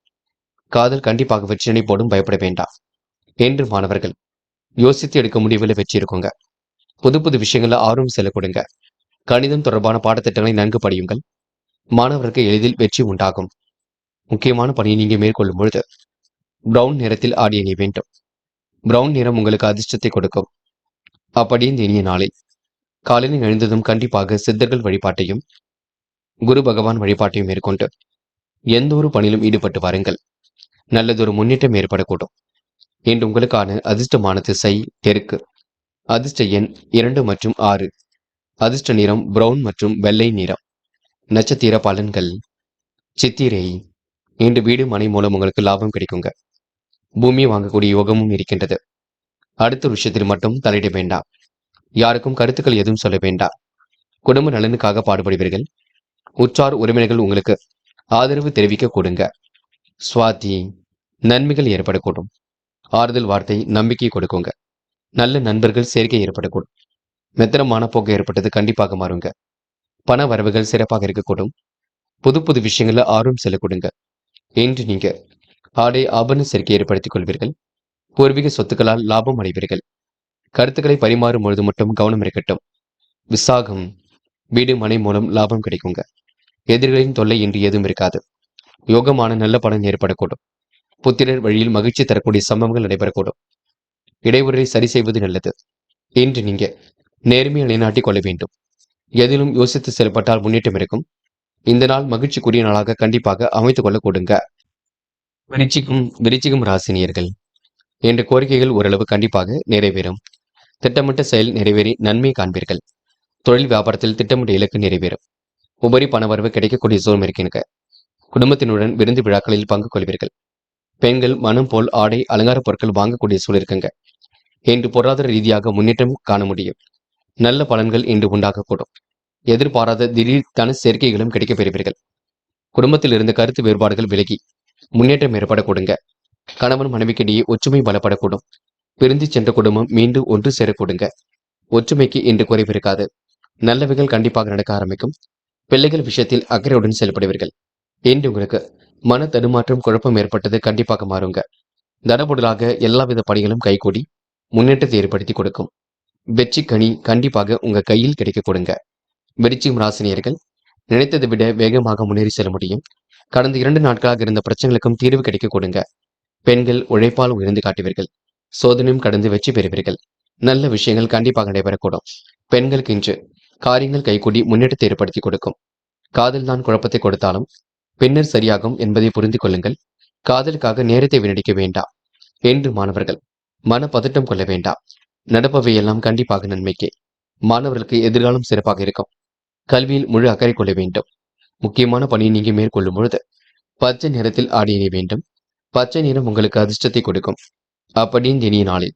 Speaker 1: காதல் கண்டிப்பாக வெற்றினை போடும். பயப்பட வேண்டாம். என்று மாணவர்கள் யோசித்து எடுக்க முடிவில் வெற்றி இருக்குங்க. புது புது விஷயங்கள ஆர்வம் செல்ல கொடுங்க. கணிதம் தொடர்பான பாடத்திட்டங்களை நன்கு படியுங்கள். மாணவருக்கு எளிதில் வெற்றி உண்டாகும். முக்கியமான பணியை நீங்க மேற்கொள்ளும் பொழுது பிரவுன் நிறத்தில் ஆடி அணிய வேண்டும். பிரவுன் நிறம் உங்களுக்கு அதிர்ஷ்டத்தை கொடுக்கும். அப்படி இந்த இனிய நாளில் காலையில் எழுந்ததும் கண்டிப்பாக சித்தர்கள் வழிபாட்டையும் குரு பகவான் வழிபாட்டையும் மேற்கொண்டு எந்த ஒரு பணியிலும் ஈடுபட்டு வாருங்கள். நல்லதொரு முன்னேற்றம் ஏற்படக்கூடும். இன்று உங்களுக்கான அதிர்ஷ்டமான திசை தெற்கு. அதிர்ஷ்ட எண் 2 மற்றும் 6. அதிர்ஷ்ட நிறம் பிரவுன் மற்றும் வெள்ளை நிறம். நட்சத்திர பலன்கள். சித்திரை இன்று வீடு மனை மூலம் உங்களுக்கு லாபம் கிடைக்குங்க. பூமியை வாங்கக்கூடிய யோகமும் இருக்கின்றது. அடுத்த விஷயத்தில் மட்டும் தலையிட வேண்டாம். யாருக்கும் கருத்துக்கள் எதுவும் சொல்ல வேண்டாம். குடும்ப நலனுக்காக பாடுபடுவீர்கள். உற்றார் உறவினர்கள் உங்களுக்கு ஆதரவு தெரிவிக்க கொடுங்க. சுவாதி நன்மைகள் ஏற்படக்கூடும். ஆறுதல் வார்த்தை நம்பிக்கை கொடுக்குங்க. நல்ல நண்பர்கள் சேர்க்கை ஏற்படக்கூடும். மெத்தனமான போக்கு ஏற்பட்டது கண்டிப்பாக மாறுங்க. பண வரவுகள் சிறப்பாக இருக்கக்கூடும். புது புது விஷயங்கள ஆர்வம் செல்ல கொடுங்க. இன்று நீங்க ஆடை ஆபரண சேர்க்கை ஏற்படுத்திக் கொள்வீர்கள். பூர்வீக சொத்துக்களால் லாபம் அடைவீர்கள். கருத்துக்களை பரிமாறும் பொழுது மட்டும் கவனம் இருக்கட்டும். விசாகம் வீடு மனை மூலம் லாபம் கிடைக்குங்க. எதிரிகளின் தொல்லை இன்று ஏதும் இருக்காது. யோகமான நல்ல பலன் ஏற்படக்கூடும். புத்திரர் வழியில் மகிழ்ச்சி தரக்கூடிய சம்பவங்கள் நடைபெறக்கூடும். இடையூறை சரி செய்வது நல்லது. இன்று நீங்க நேர்மையை நிலைநாட்டிக் கொள்ள வேண்டும். எதிலும் யோசித்து செயல்பட்டால் முன்னேற்றம் இருக்கும். இந்த நாள் மகிழ்ச்சிக்குரிய நாளாக கண்டிப்பாக அமைத்துக் கொள்ள கொடுங்க. விருச்சிகம் ராசினியர்கள் என்ற கோரிக்கைகள் ஓரளவு கண்டிப்பாக நிறைவேறும். திட்டமிட்ட செயல் நிறைவேறி நன்மை காண்பீர்கள். தொழில் வியாபாரத்தில் திட்டமிட்ட இலக்கு நிறைவேறும். உபரி பணவரவு கிடைக்கக்கூடிய சூழ்நிலை இருக்கின்ற குடும்பத்தினுடன் விருந்து விழாக்களில் பங்கு கொள்வீர்கள். பெண்கள் மனம் போல் ஆடை அலங்கார பொருட்கள் வாங்கக்கூடிய சூழல் இருக்குங்க. இன்று பொருளாதார ரீதியாக முன்னேற்றம் காண முடியும். நல்ல பலன்கள் இன்று உண்டாகக்கூடும். எதிர்பாராத திடீர் தன சேர்க்கைகளும் கிடைக்கப் பெறுவீர்கள். குடும்பத்தில் இருந்த கருத்து வேறுபாடுகள் விலகி முன்னேற்றம் ஏற்பட கொடுங்க. கணவன் மனைவிக்கிடையே ஒற்றுமை பலப்படக்கூடும். பிரிந்து சென்ற குடும்பம் மீண்டும் ஒன்று சேர கொடுங்க. ஒற்றுமைக்கு இன்று குறைவு இருக்காது. நல்லவைகள் கண்டிப்பாக நடக்க ஆரம்பிக்கும். பிள்ளைகள் விஷயத்தில் அக்கறையுடன் செயல்படுவீர்கள். இன்று உங்களுக்கு மன தடுமாற்றம் குழப்பம் ஏற்பட்டது கண்டிப்பாக மாறுங்க. தடபுடலாக எல்லாவித பணிகளும் கைகூடி முன்னேற்றத்தை ஏற்படுத்தி கொடுக்கும். வெற்றி கனி கண்டிப்பாக உங்க கையில் கிடைக்க கொடுங்க. விருச்சிகம் ராசினியர்கள் நினைத்ததை விட வேகமாக முன்னேறி செல்ல முடியும். கடந்த 2 நாட்களாக இருந்த பிரச்சனைகளுக்கும் தீர்வு கிடைக்க கொடுங்க. பெண்கள் உழைப்பால் உயர்ந்து காட்டுவீர்கள். சோதனையும் கடந்து வெற்றி பெறுவீர்கள். நல்ல விஷயங்கள் கண்டிப்பாக நடைபெறக்கூடும். பெண்களுக்கு இன்று காரியங்கள் கைகூடி முன்னேற்றத்தை ஏற்படுத்தி கொடுக்கும். காதல் தான் குழப்பத்தை கொடுத்தாலும் பின்னர் சரியாகும் என்பதை புரிந்து கொள்ளுங்கள். காதலுக்காக நேரத்தை வீணடிக்க வேண்டாம். என்று மாணவர்கள் மன பதட்டம் கொள்ள வேண்டாம். நடப்பவை எல்லாம் கண்டிப்பாக நன்மைக்கே. மாணவர்களுக்கு எதிர்காலம் சிறப்பாக இருக்கும். கல்வியில் முழு அக்கறை கொள்ள வேண்டும். முக்கியமான பணியை நீங்க மேற்கொள்ளும் பொழுது பச்சை நிறத்தில் ஆடை அணிய வேண்டும். பச்சை நிறம் உங்களுக்கு அதிர்ஷ்டத்தை கொடுக்கும். அப்படின்னு இனிய நாளில்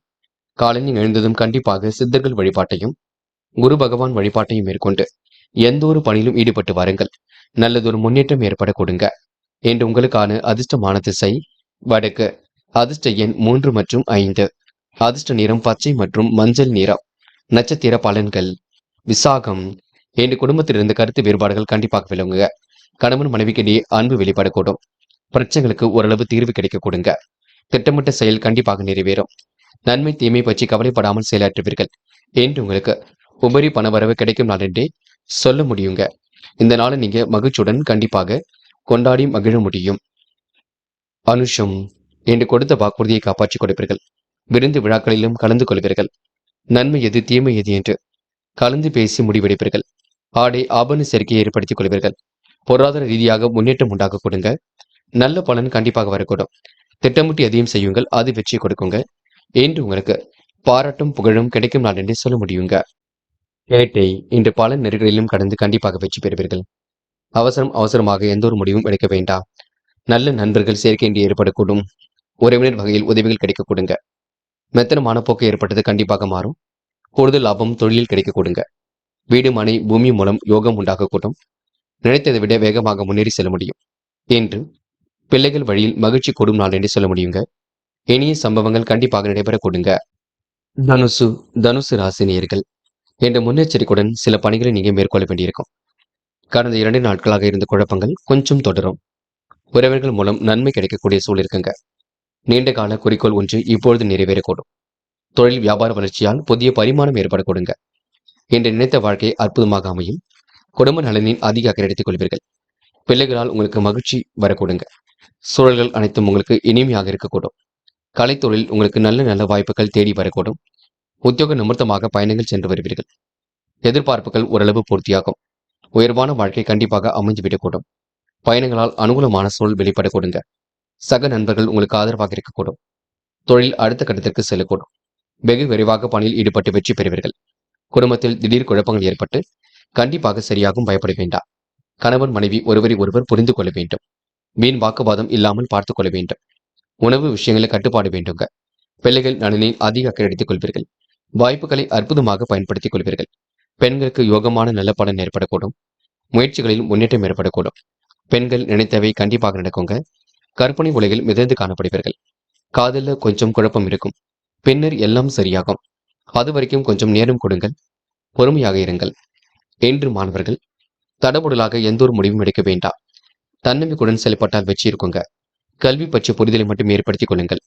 Speaker 1: காலையில் எழுந்ததும் கண்டிப்பாக சித்தர்கள் வழிபாட்டையும் குரு பகவான் வழிபாட்டையும் மேற்கொண்டு எந்த ஒரு பணியிலும் ஈடுபட்டு வாருங்கள். நல்லதொரு முன்னேற்றம் ஏற்பட கொடுங்க. என்று உங்களுக்கான அதிர்ஷ்டமான திசை வடக்கு. அதிர்ஷ்ட எண் 3 மற்றும் 5. அதிர்ஷ்ட நிறம் பச்சை மற்றும் மஞ்சள் நிறம். நட்சத்திர பலன்கள். விசாகம். என்று குடும்பத்திலிருந்து கருத்து வேறுபாடுகள் கண்டிப்பாக விளங்குங்க. கணவன் மனைவிக்கிடையே அன்பு வெளிப்படக்கூடும். பிரச்சனைகளுக்கு ஓரளவு தீர்வு கிடைக்க கொடுங்க. திட்டமிட்ட செயல் கண்டிப்பாக நிறைவேறும். நன்மை தீமை பற்றி கவலைப்படாமல் செயலாற்றுவீர்கள். என்று உங்களுக்கு உபரி பணவரவு கிடைக்கும் நாள் என்றே சொல்ல முடியுங்க. இந்த நாளை நீங்க மகிழ்ச்சியுடன் கண்டிப்பாக கொண்டாடி மகிழ முடியும். அனுஷம். என்று கொடுத்த வாக்குறுதியை காப்பாற்றிக் கொடுப்பீர்கள். விருந்து விழாக்களிலும் கலந்து கொள்வீர்கள். நன்மை எது தீமை எது என்று கலந்து பேசி முடிவெடுப்பீர்கள். ஆடை ஆபரண சேர்க்கையை ஏற்படுத்திக் கொள்வீர்கள். பொருளாதார ரீதியாக முன்னேற்றம் உண்டாக கொடுங்க. நல்ல பலன் கண்டிப்பாக வரக்கூடும். திட்டமிட்டு எதையும் செய்யுங்கள், அது வெற்றி கொடுக்குங்க. என்று உங்களுக்கு பாராட்டும் புகழும் கிடைக்கும் நாள் என்றே சொல்ல முடியுங்க. கேட்டை. இன்று பல நெருக்கடியிலும் கடந்து கண்டிப்பாக வெற்றி பெறுவீர்கள். அவசரமாக எந்த ஒரு முடிவும் எடுக்க வேண்டாம். நல்ல நண்பர்கள் சேர்க்கை என்று ஏற்படக்கூடும். உறவினர் வகையில் உதவிகள் கிடைக்க கொடுங்க. மெத்தனமான போக்கு ஏற்பட்டது கண்டிப்பாக மாறும். கூடுதல் லாபம் தொழிலில் கிடைக்க கொடுங்க. வீடு மனை பூமி மூலம் யோகம் உண்டாகக்கூடும். நினைத்ததை விட வேகமாக முன்னேறி செல்ல முடியும். என்று பிள்ளைகள் வழியில் மகிழ்ச்சி கூடும் நாள் என்று சொல்ல முடியுங்க. இனிய சம்பவங்கள் கண்டிப்பாக நடைபெற கொடுங்க. தனுசு. தனுசு ராசினியர்கள் என்ற முன்னெச்சரிக்கையுடன் சில பணிகளை நீங்க மேற்கொள்ள வேண்டியிருக்கும். கடந்த 2 நாட்களாக இருந்த குழப்பங்கள் கொஞ்சம் தொடரும். உறவினர்கள் மூலம் நன்மை கிடைக்கக்கூடிய சூழல் இருக்குங்க. நீண்ட கால குறிக்கோள் ஒன்று இப்பொழுது நிறைவேறக்கூடும். தொழில் வியாபார வளர்ச்சியால் புதிய பரிமாணம் ஏற்பட கொடுங்க. என்று நினைத்த வாழ்க்கை அற்புதமாக அமையும். குடும்ப நலனில் அதிக அக்கறை எடுத்துக் கொள்வீர்கள். பிள்ளைகளால் உங்களுக்கு மகிழ்ச்சி வரக்கூடுங்க. சூழல்கள் அனைத்தும் உங்களுக்கு இனிமையாக இருக்கக்கூடும். கலைத்தொழில் உங்களுக்கு நல்ல நல்ல வாய்ப்புகள் தேடி வரக்கூடும். உத்தியோக நிமித்தமாக பயணங்கள் சென்று வருவீர்கள். எதிர்பார்ப்புகள் ஓரளவு பூர்த்தியாகும். உயர்வான வாழ்க்கை கண்டிப்பாக அமைந்துவிடக்கூடும். பயணங்களால் அனுகூலமான சூழல் வெளிப்பட கொடுங்க. சக நண்பர்கள் உங்களுக்கு ஆதரவாக இருக்கக்கூடும். தொழில் அடுத்த கட்டத்திற்கு செல்லக்கூடும். வெகு விரைவாக பணியில் ஈடுபட்டு வெற்றி பெறுவீர்கள். குடும்பத்தில் திடீர் குழப்பங்கள் ஏற்பட்டு கண்டிப்பாக சரியாகும், பயப்பட வேண்டாம். கணவன் மனைவி ஒருவரை ஒருவர் புரிந்து கொள்ள வேண்டும். வீண் வாக்குவாதம் இல்லாமல் பார்த்துக் கொள்ள வேண்டும். உணவு விஷயங்களில் கட்டுப்பாடு வேண்டுங்க. பிள்ளைகள் நலனில் அதிக அக்கறை எடுத்துக் கொள்வீர்கள். வாய்ப்புகளை அற்புதமாக பயன்படுத்திக் கொள்வீர்கள். பெண்களுக்கு யோகமான நல்ல பலன் ஏற்படக்கூடும். முயற்சிகளில் முன்னேற்றம் ஏற்படக்கூடும். பெண்கள் நினைத்தவை கண்டிப்பாக நடக்குங்க. கற்பனை உலகில் மிதந்து காணப்படுவீர்கள். காதல்ல கொஞ்சம் குழப்பம் இருக்கும். பின்னர் எல்லாம் சரியாகும். அது வரைக்கும் கொஞ்சம் நேரம் கொடுங்கள். பொறுமையாக இருங்கள். என்று மாணவர்கள் தடபுடலாக எந்த ஒரு முடிவும் எடுக்க வேண்டாம். தன்னம்பிக்கையுடன் செயல்பட்டால் வெற்றி இருக்குங்க. கல்வி பற்றிய புரிதலை மட்டும் ஏற்படுத்திக் கொள்ளுங்கள்.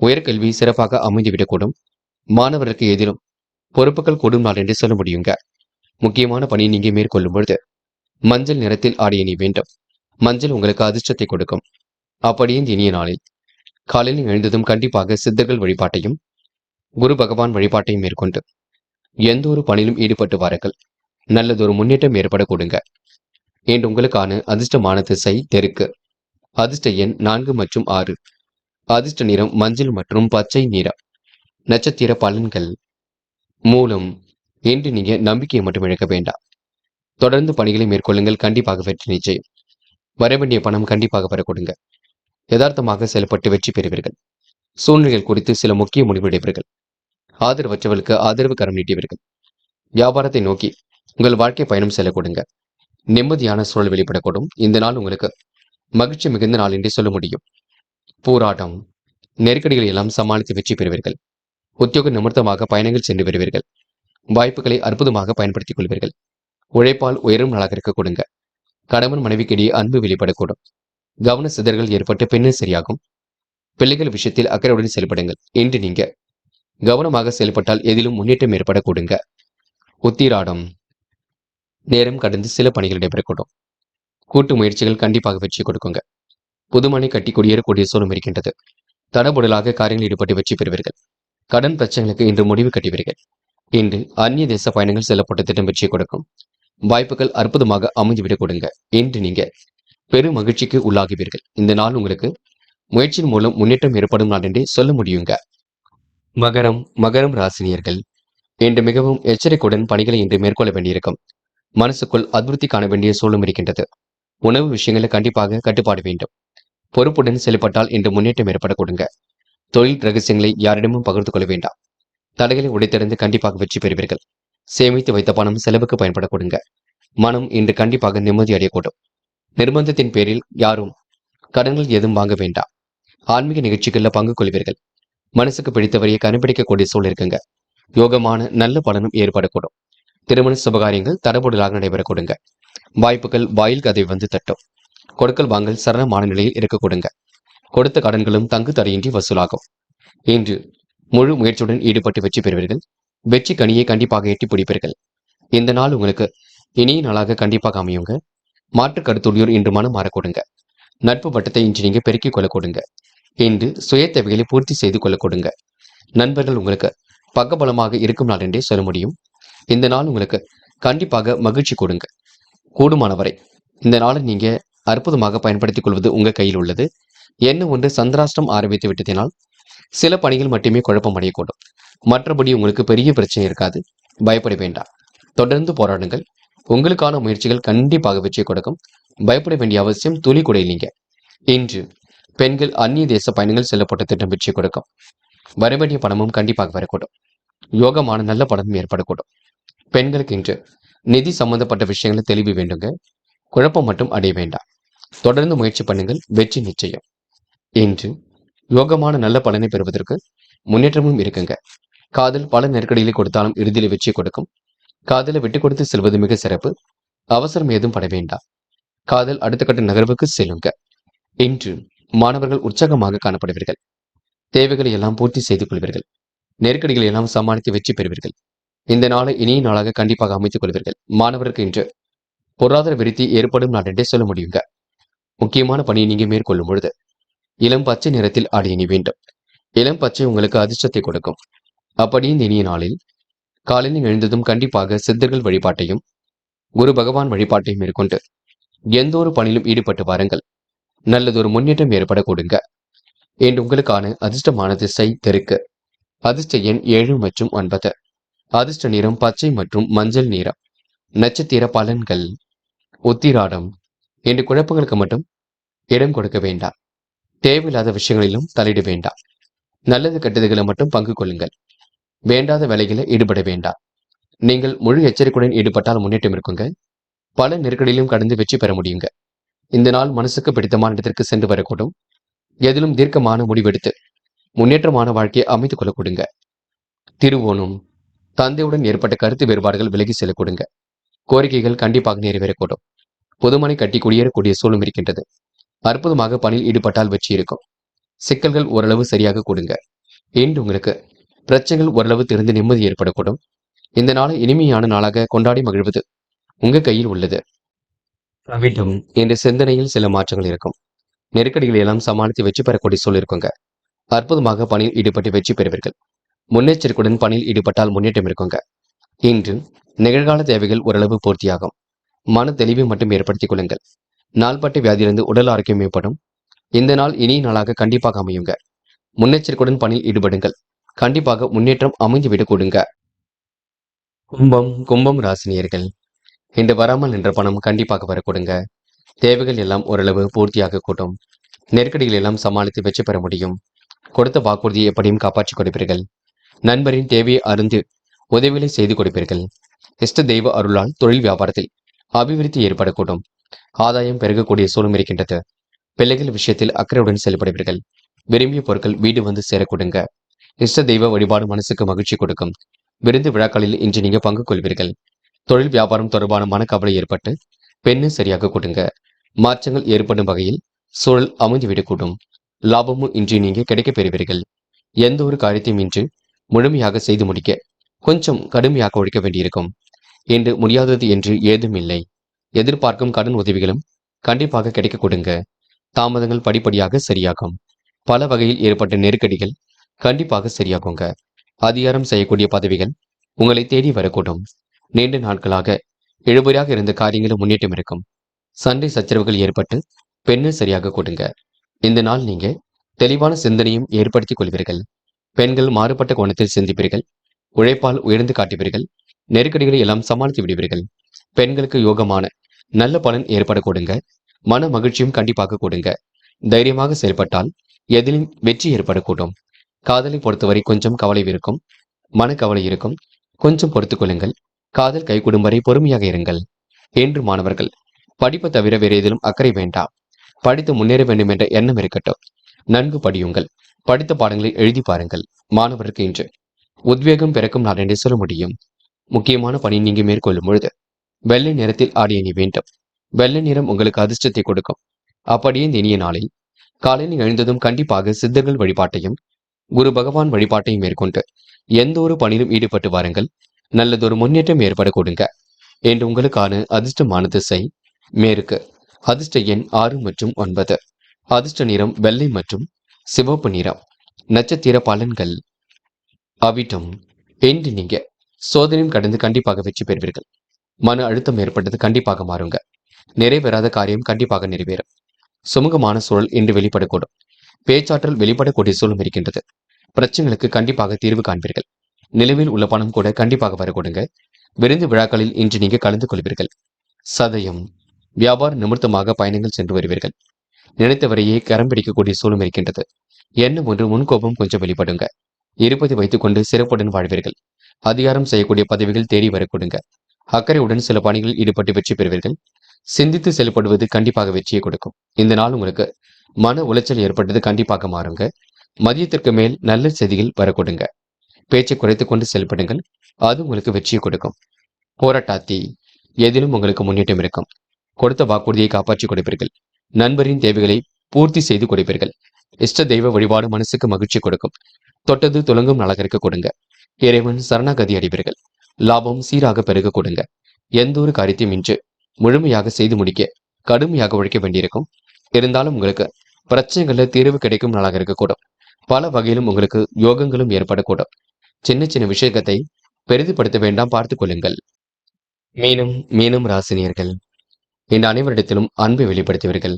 Speaker 1: உயர்கல்வி சிறப்பாக அமைந்துவிடக்கூடும். மாணவர்களுக்கு எதிலும் பொறுப்புகள் கூடும் நாள் என்று சொல்ல முடியுங்க. முக்கியமான பணியை நீங்க மேற்கொள்ளும் பொழுது மஞ்சள் நிறத்தில் ஆடை அணிய வேண்டும். மஞ்சள் உங்களுக்கு அதிர்ஷ்டத்தை கொடுக்கும். அப்படியே இனிய நாளில் காலையில் எழுந்ததும் கண்டிப்பாக சித்தர்கள் வழிபாட்டையும் குரு பகவான் வழிபாட்டையும் மேற்கொண்டு எந்த ஒரு பணியிலும் ஈடுபட்டு வாருங்கள். நல்லதொரு முன்னேற்றம் ஏற்பட கொடுங்க. என்று உங்களுக்கான அதிர்ஷ்டமான திசை தெற்கு. அதிர்ஷ்ட எண் 4 மற்றும் 6. அதிர்ஷ்ட நிறம் மஞ்சள் மற்றும் பச்சை நிறம். நட்சத்திர பலன்கள். மூலம். என்று நீங்க நம்பிக்கையை மட்டும் இழக்க வேண்டாம். தொடர்ந்து பணிகளை மேற்கொள்ளுங்கள், கண்டிப்பாக வெற்றி நிச்சயம். வரவேண்டிய பணம் கண்டிப்பாக வர கொடுங்க. யதார்த்தமாக செயல்பட்டு வெற்றி பெறுவீர்கள். சூழ்நிலைகள் குறித்து சில முக்கிய முடிவு எடுப்பீர்கள். ஆதரவற்றவர்களுக்கு ஆதரவு கரம் நீட்டியவர்கள். வியாபாரத்தை நோக்கி உங்கள் வாழ்க்கை பயணம் செல்ல கொடுங்க. நிம்மதியான சூழல் வெளிப்படக்கூடும். இந்த நாள் உங்களுக்கு மகிழ்ச்சி மிகுந்த நாள் என்றே சொல்ல முடியும். போராட்டம். நெருக்கடிகளை எல்லாம் சமாளித்து வெற்றி பெறுவீர்கள். உத்தியோக நிமித்தமாக பயணங்கள் சென்று வருவீர்கள். வாய்ப்புகளை அற்புதமாக பயன்படுத்திக் கொள்வீர்கள். உழைப்பால் உயரும் நாளாக இருக்க கொடுங்க. கணவன் மனைவிக்கிடையே அன்பு வெளிப்படக்கூடும். கவன சிதறல்கள் ஏற்பட்டு பின்னர் சரியாகும். பிள்ளைகள் விஷயத்தில் அக்கறையுடன் செயல்படுங்கள். இன்று நீங்க கவனமாக செயல்பட்டால் எதிலும் முன்னேற்றம் ஏற்பட கொடுங்க. உத்திராடம். நேரம் கடந்து சில பணிகள் நடைபெறக்கூடும். கூட்டு முயற்சிகள் கண்டிப்பாக வெற்றி கொடுக்குங்க. புதுமனை கட்டி குடியேறக்கூடிய சூழலும் இருக்கின்றது. தடபுடலாக காரியங்களில் ஈடுபட்டு வெற்றி பெறுவீர்கள். கடன் பிரச்சனைகளுக்கு இன்று முடிவு கட்டுவீர்கள். இன்று அந்நிய தேச பயணங்கள் செல்லப்பட்ட திட்டம் வெற்றி கொடுக்கும். வாய்ப்புகள் அற்புதமாக அமைந்துவிடக் கொடுங்க. இன்று நீங்க பெரும் மகிழ்ச்சிக்கு உள்ளாகுவீர்கள். இந்த நாள் உங்களுக்கு முயற்சியின் மூலம் முன்னேற்றம் ஏற்படும் நாள் என்றே சொல்ல முடியுங்க. மகரம் ராசினியர்கள் இன்று மிகவும் எச்சரிக்கையுடன் பணிகளை இன்று மேற்கொள்ள வேண்டியிருக்கும். மனசுக்குள் அதிருப்தி காண வேண்டிய சூழலும் இருக்கின்றது. உணவு விஷயங்களை கண்டிப்பாக கட்டுப்பாடு வேண்டும். பொறுப்புடன் செயல்பட்டால் இன்று முன்னேற்றம் ஏற்பட கொடுங்க. தொழில் ரகசியங்களை யாரிடமும் பகிர்ந்து கொள்ள வேண்டாம். தடைகளை உடைத்தெறிந்து கண்டிப்பாக வெற்றி பெறுவீர்கள். சேமித்து வைத்த பணம் செலவுக்கு பயன்பட கொடுங்க. மனம் இன்று கண்டிப்பாக நிம்மதி அடையக்கூடும். நிர்பந்தத்தின் பேரில் யாரும் கடன்கள் எதுவும் வாங்க வேண்டாம். ஆன்மீக நிகழ்ச்சிகளில் பங்கு கொள்வீர்கள். மனசுக்கு பிடித்தவரையை கண்டுபிடிக்கக்கூடிய சூழல் இருக்குங்க. யோகமான நல்ல பலனும் ஏற்படக்கூடும். திருமண சுபகாரியங்கள் தடபுடலாக நடைபெற கொடுங்க. வாய்ப்புகள் வாயில் கதை வந்து தட்டும். கொடுக்கல் வாங்கல் சரளமான நிலையில் இருக்க கொடுங்க. கொடுத்த கடன்களும் தங்கு தடையின்றி வசூலாகும். இன்று முழு முயற்சியுடன் ஈடுபட்டு வெற்றி பெறுவீர்கள். வெற்றி கனியை கண்டிப்பாக எட்டி பிடிப்பீர்கள். இந்த நாள் உங்களுக்கு இனிய நாளாக கண்டிப்பாக அமையுங்க. மாற்று கருத்துடையோர் இன்று மனம் மாற கொடுங்க. நட்பு வட்டத்தை இன்று நீங்க பெருக்கிக் கொள்ள கொடுங்க. இன்று சுய தேவைகளை பூர்த்தி செய்து கொள்ள கொடுங்க. நண்பர்கள் உங்களுக்கு பக்கபலமாக இருக்கும் நாள் என்றே சொல்ல முடியும். இந்த நாள் உங்களுக்கு கண்டிப்பாக மகிழ்ச்சி கொடுங்க. கூடுமானவரை இந்த நாளை நீங்க அற்புதமாக பயன்படுத்திக் கொள்வது உங்க கையில் உள்ளது. என்ன ஒன்று சந்திராஷ்டம் ஆரம்பித்து விட்டதினால் சில பணிகள் மட்டுமே குழப்பம் அடையக்கூடும். மற்றபடி உங்களுக்கு பெரிய பிரச்சனை இருக்காது. பயப்பட வேண்டாம். தொடர்ந்து போராடுங்கள். உங்களுக்கான முயற்சிகள் கண்டிப்பாக வெற்றி கொடுக்கும். பயப்பட வேண்டிய அவசியம் துளி கூட இல்லைங்க. இன்று பெண்கள் அந்நிய தேச பயணங்கள் செல்லப்பட்ட திட்டம் வெற்றி கொடுக்கும். வரவேண்டிய பணமும் கண்டிப்பாக வரக்கூடும். யோகமான நல்ல பணமும் ஏற்படக்கூடும். பெண்களுக்கு இன்று நிதி சம்பந்தப்பட்ட விஷயங்களை தெளிவு வேண்டுங்க. குழப்பம் மட்டும் அடைய வேண்டாம். தொடர்ந்து முயற்சி பண்ணுங்கள். வெற்றி நிச்சயம். இன்று யோகமான நல்ல பலனை பெறுவதற்கு முன்னேற்றமும் இருக்குங்க. காதல் பல நெருக்கடிகளை கொடுத்தாலும் இறுதியில் வெற்றி கொடுக்கும். காதலை விட்டு கொடுத்து செல்வது மிக சிறப்பு. அவசரம் ஏதும் பட வேண்டாம். காதல் அடுத்த கட்ட நகர்வுக்கு செல்லுங்க. இன்று மாணவர்கள் உற்சாகமாக காணப்படுவீர்கள். தேவைகளை எல்லாம் பூர்த்தி செய்து கொள்வீர்கள். நெருக்கடிகளை எல்லாம் சமாளித்து வெற்றி பெறுவீர்கள். இந்த நாளை இனிய நாளாக கண்டிப்பாக அமைத்துக் கொள்வீர்கள். மாணவருக்கு இன்று பொருளாதார விருத்தி ஏற்படும் நாள் என்றே சொல்ல முடியுங்க. முக்கியமான பணியை நீங்க மேற்கொள்ளும் பொழுது இளம் பச்சை நிறத்தில் ஆடை அணி வேண்டும். இளம் பச்சை உங்களுக்கு அதிர்ஷ்டத்தை கொடுக்கும். அப்படி இந்த இனிய நாளில் காலையில் எழுந்ததும் கண்டிப்பாக சித்தர்கள் வழிபாட்டையும் குரு பகவான் வழிபாட்டையும் மேற்கொண்டு எந்த ஒரு பணியிலும் ஈடுபட்டு வாருங்கள். நல்லதொரு முன்னேற்றம் ஏற்பட கொடுங்க. என்று உங்களுக்கான அதிர்ஷ்டமான திசை தெற்கு. அதிர்ஷ்ட எண் 7 மற்றும் 9. அதிர்ஷ்ட நிறம் பச்சை மற்றும் மஞ்சள் நிறம். நட்சத்திர பலன்கள். உத்திராடம். என்று குழப்பங்களுக்கு மட்டும் இடம் கொடுக்க வேண்டாம். தேவையில்லாத விஷயங்களிலும் தலையிட வேண்டாம். நல்லது கெட்டதுகளை மட்டும் பங்கு கொள்ளுங்கள். வேண்டாத வேலைகளை ஈடுபட வேண்டாம். நீங்கள் முழு எச்சரிக்கையுடன் ஈடுபட்டால் முன்னேற்றம் இருக்குங்க. பல நெருக்கடியிலும் கடந்து வெற்றி பெற முடியுங்க. இந்த நாள் மனசுக்கு பிடித்தமான இடத்திற்கு சென்று வரக்கூடும். எதிலும் தீர்க்கமான முடிவெடுத்து முன்னேற்றமான வாழ்க்கையை அமைத்துக் கொள்ள கொடுங்க. திருவோணம். தந்தையுடன் ஏற்பட்ட கருத்து வேறுபாடுகள் விலகி செல்ல கொடுங்க. கோரிக்கைகள் கண்டிப்பாக நிறைவேறக்கூடும். புதுமனை கட்டி குடியேறக்கூடிய சூழலும் இருக்கின்றது. அற்புதமாக பணியில் ஈடுபட்டால் வெற்றி இருக்கும். சிக்கல்கள் ஓரளவு சரியாக கொடுங்க. இன்று உங்களுக்கு பிரச்சனைகள் ஓரளவு திறந்து நிம்மதி ஏற்படக்கூடும். இந்த நாளை இனிமையான நாளாக கொண்டாடி மகிழ்வது உங்க கையில் உள்ளது. அவிட்டம். என்ற சிந்தனையில் சில மாற்றங்கள் இருக்கும். நெருக்கடிகளை எல்லாம் சமாளித்து வெற்றி பெறக்கூடிய சூழல் இருக்குங்க. அற்புதமாக பணியில் ஈடுபட்டு வெற்றி பெறுவீர்கள். முன்னெச்சரிக்கையுடன் பணியில் ஈடுபட்டால் முன்னேற்றம் இருக்குங்க. இன்று நிகழ்கால தேவைகள் ஓரளவு பூர்த்தியாகும். மன தெளிவை மட்டும் ஏற்படுத்திக் கொள்ளுங்கள். நாள்பட்ட வியாதியிலிருந்து உடல் ஆரோக்கியம் மேம்படும். இந்த நாள் இனிய நாளாக கண்டிப்பாக அமையுங்க. முன்னெச்சரிக்கையுடன் பணியில் ஈடுபடுங்கள். கண்டிப்பாக முன்னேற்றம் அமைந்துவிடக் கொடுங்க. கும்பம் ராசினியர்கள் இன்று வராமல் நின்ற பணம் கண்டிப்பாக வரக்கூடுங்க. தேவைகள் எல்லாம் ஓரளவு பூர்த்தியாக கூட்டும். நெருக்கடிகள் எல்லாம் சமாளித்து வெற்றி பெற முடியும். கொடுத்த வாக்குறுதியை எப்படியும் காப்பாற்றிக் கொடுப்பீர்கள். நண்பரின் தேவையை அறிந்து உதவிகளை செய்து கொடுப்பீர்கள். இஷ்ட தெய்வ அருளால் தொழில் வியாபாரத்தில் அபிவிருத்தி ஏற்படக்கூடும். ஆதாயம் பெருகக்கூடிய சூழலும் இருக்கின்றது. பிள்ளைகள் விஷயத்தில் அக்கறையுடன் செயல்படுவீர்கள். விரும்பிய பொருட்கள் வீடு வந்து சேரக்கூடுங்க. இஷ்ட தெய்வ வழிபாடு மனசுக்கு மகிழ்ச்சி கொடுக்கும். விருந்து விழாக்களில் இன்று நீங்க பங்கு கொள்வீர்கள். தொழில் வியாபாரம் தொடர்பான மனக்கவலை ஏற்பட்டு பெண்ணு சரியாக கொடுங்க. மாற்றங்கள் ஏற்படும் வகையில் சூழல் அமைந்துவிடக்கூடும். லாபமும் இன்று நீங்க கிடைக்கப் பெறுவீர்கள். எந்த ஒரு காரியத்தையும் இன்று முழுமையாக செய்து முடிக்க கொஞ்சம் கடுமையாக உழைக்க வேண்டியிருக்கும். இன்று முடியாதது என்று ஏதும் இல்லை. எதிர்பார்க்கும் கடன் உதவிகளும் கண்டிப்பாக கிடைக்க கொடுங்க. தாமதங்கள் படிப்படியாக சரியாகும். பல வகையில் ஏற்பட்ட நெருக்கடிகள் கண்டிப்பாக சரியாகுங்க. அதிகாரம் செய்யக்கூடிய பதவிகள் உங்களை தேடி வரக்கூடும். நீண்ட நாட்களாக இழுபறியாக இருந்த காரியங்களும் முன்னேற்றம் இருக்கும். சண்டை சச்சரவுகள் ஏற்பட்டு பெண்ணை சரியாக கொடுங்க. இந்த நாள் நீங்க தெளிவான சிந்தனையும் ஏற்படுத்திக் கொள்வீர்கள். பெண்கள் மாறுபட்ட கோணத்தில் சிந்திப்பீர்கள். உழைப்பால் உயர்ந்து காட்டுவீர்கள். நெருக்கடிகளை எல்லாம் சமாளித்து விடுவீர்கள். பெண்களுக்கு யோகமான நல்ல பலன் ஏற்பட கொடுங்க. மன மகிழ்ச்சியும் கண்டிப்பாக கொடுங்க. தைரியமாக செயல்பட்டால் எதிலும் வெற்றி ஏற்படக்கூடும். காதலை பொறுத்தவரை கொஞ்சம் கவலை இருக்கும். மனக்கவலை இருக்கும். கொஞ்சம் பொறுத்துக் கொள்ளுங்கள். காதல் கைகூடும் வரை பொறுமையாக இருங்கள். என்று மாணவர்கள், படிப்பு தவிர வேறு எதிலும் அக்கறை வேண்டாம். படித்து முன்னேற வேண்டும் என்ற எண்ணம் இருக்கட்டும். நன்கு படியுங்கள். படித்த பாடங்களை எழுதி பாருங்கள். மாணவருக்கு இன்று உத்வேகம் பிறக்கும் நாள் என்று சொல்ல முடியும். முக்கியமான பணி நீங்க மேற்கொள்ளும் பொழுது வெள்ளை நிறத்தில் ஆடிய நீ வேண்டும். வெள்ளை நிறம் உங்களுக்கு அதிர்ஷ்டத்தை கொடுக்கும். அப்படியே இந்த இனிய நாளில் காலையில் எழுந்ததும் கண்டிப்பாக சித்தர்கள் வழிபாட்டையும் குரு பகவான் வழிபாட்டையும் மேற்கொண்டு எந்த ஒரு பணியிலும் ஈடுபட்டு வாருங்கள். நல்லதொரு முன்னேற்றம் ஏற்பட கொடுங்க. என்று உங்களுக்கான அதிர்ஷ்டமான திசை மேற்கு. அதிர்ஷ்ட எண் 6 மற்றும் 9. அதிர்ஷ்ட நிறம் வெள்ளை மற்றும் சிவப்பு நிறம். நட்சத்திர பலன்கள். அவிட்டம். என்று நீங்க சோதனையும் கடந்து கண்டிப்பாக வெற்றி பெறுவீர்கள். மன அழுத்தம் ஏற்பட்டது கண்டிப்பாக மாறுங்க. நிறைவேறாத காரியம் கண்டிப்பாக நிறைவேறும். சுமூகமான சூழல் இன்று வெளிப்படக்கூடும். பேச்சாற்றல் வெளிப்படக்கூடிய சூழலும் இருக்கின்றது. பிரச்சனைகளுக்கு கண்டிப்பாக தீர்வு காண்பீர்கள். நிலுவையில் உள்ள பணம் கூட கண்டிப்பாக வரக்கூடுங்க. விருந்து விழாக்களில் இன்று நீங்க கலந்து கொள்வீர்கள். சதயம். வியாபார நிமித்தமாக பயணங்கள் சென்று வருவீர்கள். நினைத்தவரையே கரம் பிடிக்கக்கூடிய சூழலும் இருக்கின்றது. எண்ணம் ஒன்று முன்கோபம் கொஞ்சம் வெளிப்படுங்க. இருப்பதை வைத்துக் கொண்டு சிறப்புடன் வாழ்வீர்கள். அதிகாரம் செய்யக்கூடிய பதவிகள் தேடி வரக்கூடுங்க. அக்கறையுடன் சில பணிகளில் ஈடுபட்டு வெற்றி பெறுவீர்கள். சிந்தித்து செயல்படுவது கண்டிப்பாக வெற்றியை கொடுக்கும். இந்த நாள் உங்களுக்கு மன உளைச்சல் ஏற்பட்டது கண்டிப்பாக மாறுங்க. மதியத்திற்கு மேல் நல்ல செய்திகள் வரக்கூடுங்க. பேச்சை குறைத்துக் கொண்டு செயல்படுங்கள். அது உங்களுக்கு வெற்றியை கொடுக்கும். போராட்டாத்தி. எதிலும் உங்களுக்கு முன்னேற்றம் இருக்கும். கொடுத்த வாக்குறுதியை காப்பாற்றி கொடுப்பீர்கள். நண்பரின் தேவைகளை பூர்த்தி செய்து கொடுப்பீர்கள். இஷ்ட தெய்வ வழிபாடு மனசுக்கு மகிழ்ச்சி கொடுக்கும். தொட்டது துலங்கும் நலகருக்கு கொடுங்க. இறைவன் சரணாகதி அடைவீர்கள். லாபம் சீராக பெருக கொடுங்க. எந்த ஒரு காரியத்தையும் இன்று முழுமையாக செய்து முடிக்க கடுமையாக உழைக்க வேண்டியிருக்கும். இருந்தாலும் உங்களுக்கு பிரச்சனைகள்ல தீர்வு கிடைக்கும் நாளாக இருக்கக்கூடும். பல வகையிலும் உங்களுக்கு யோகங்களும் ஏற்படக்கூடும். சின்ன சின்ன விஷயத்தை பெரிதுபடுத்த வேண்டாம், பார்த்துக் கொள்ளுங்கள். மீனும் ராசினியர்கள், இந்த அனைவரிடத்திலும் அன்பை வெளிப்படுத்துவீர்கள்.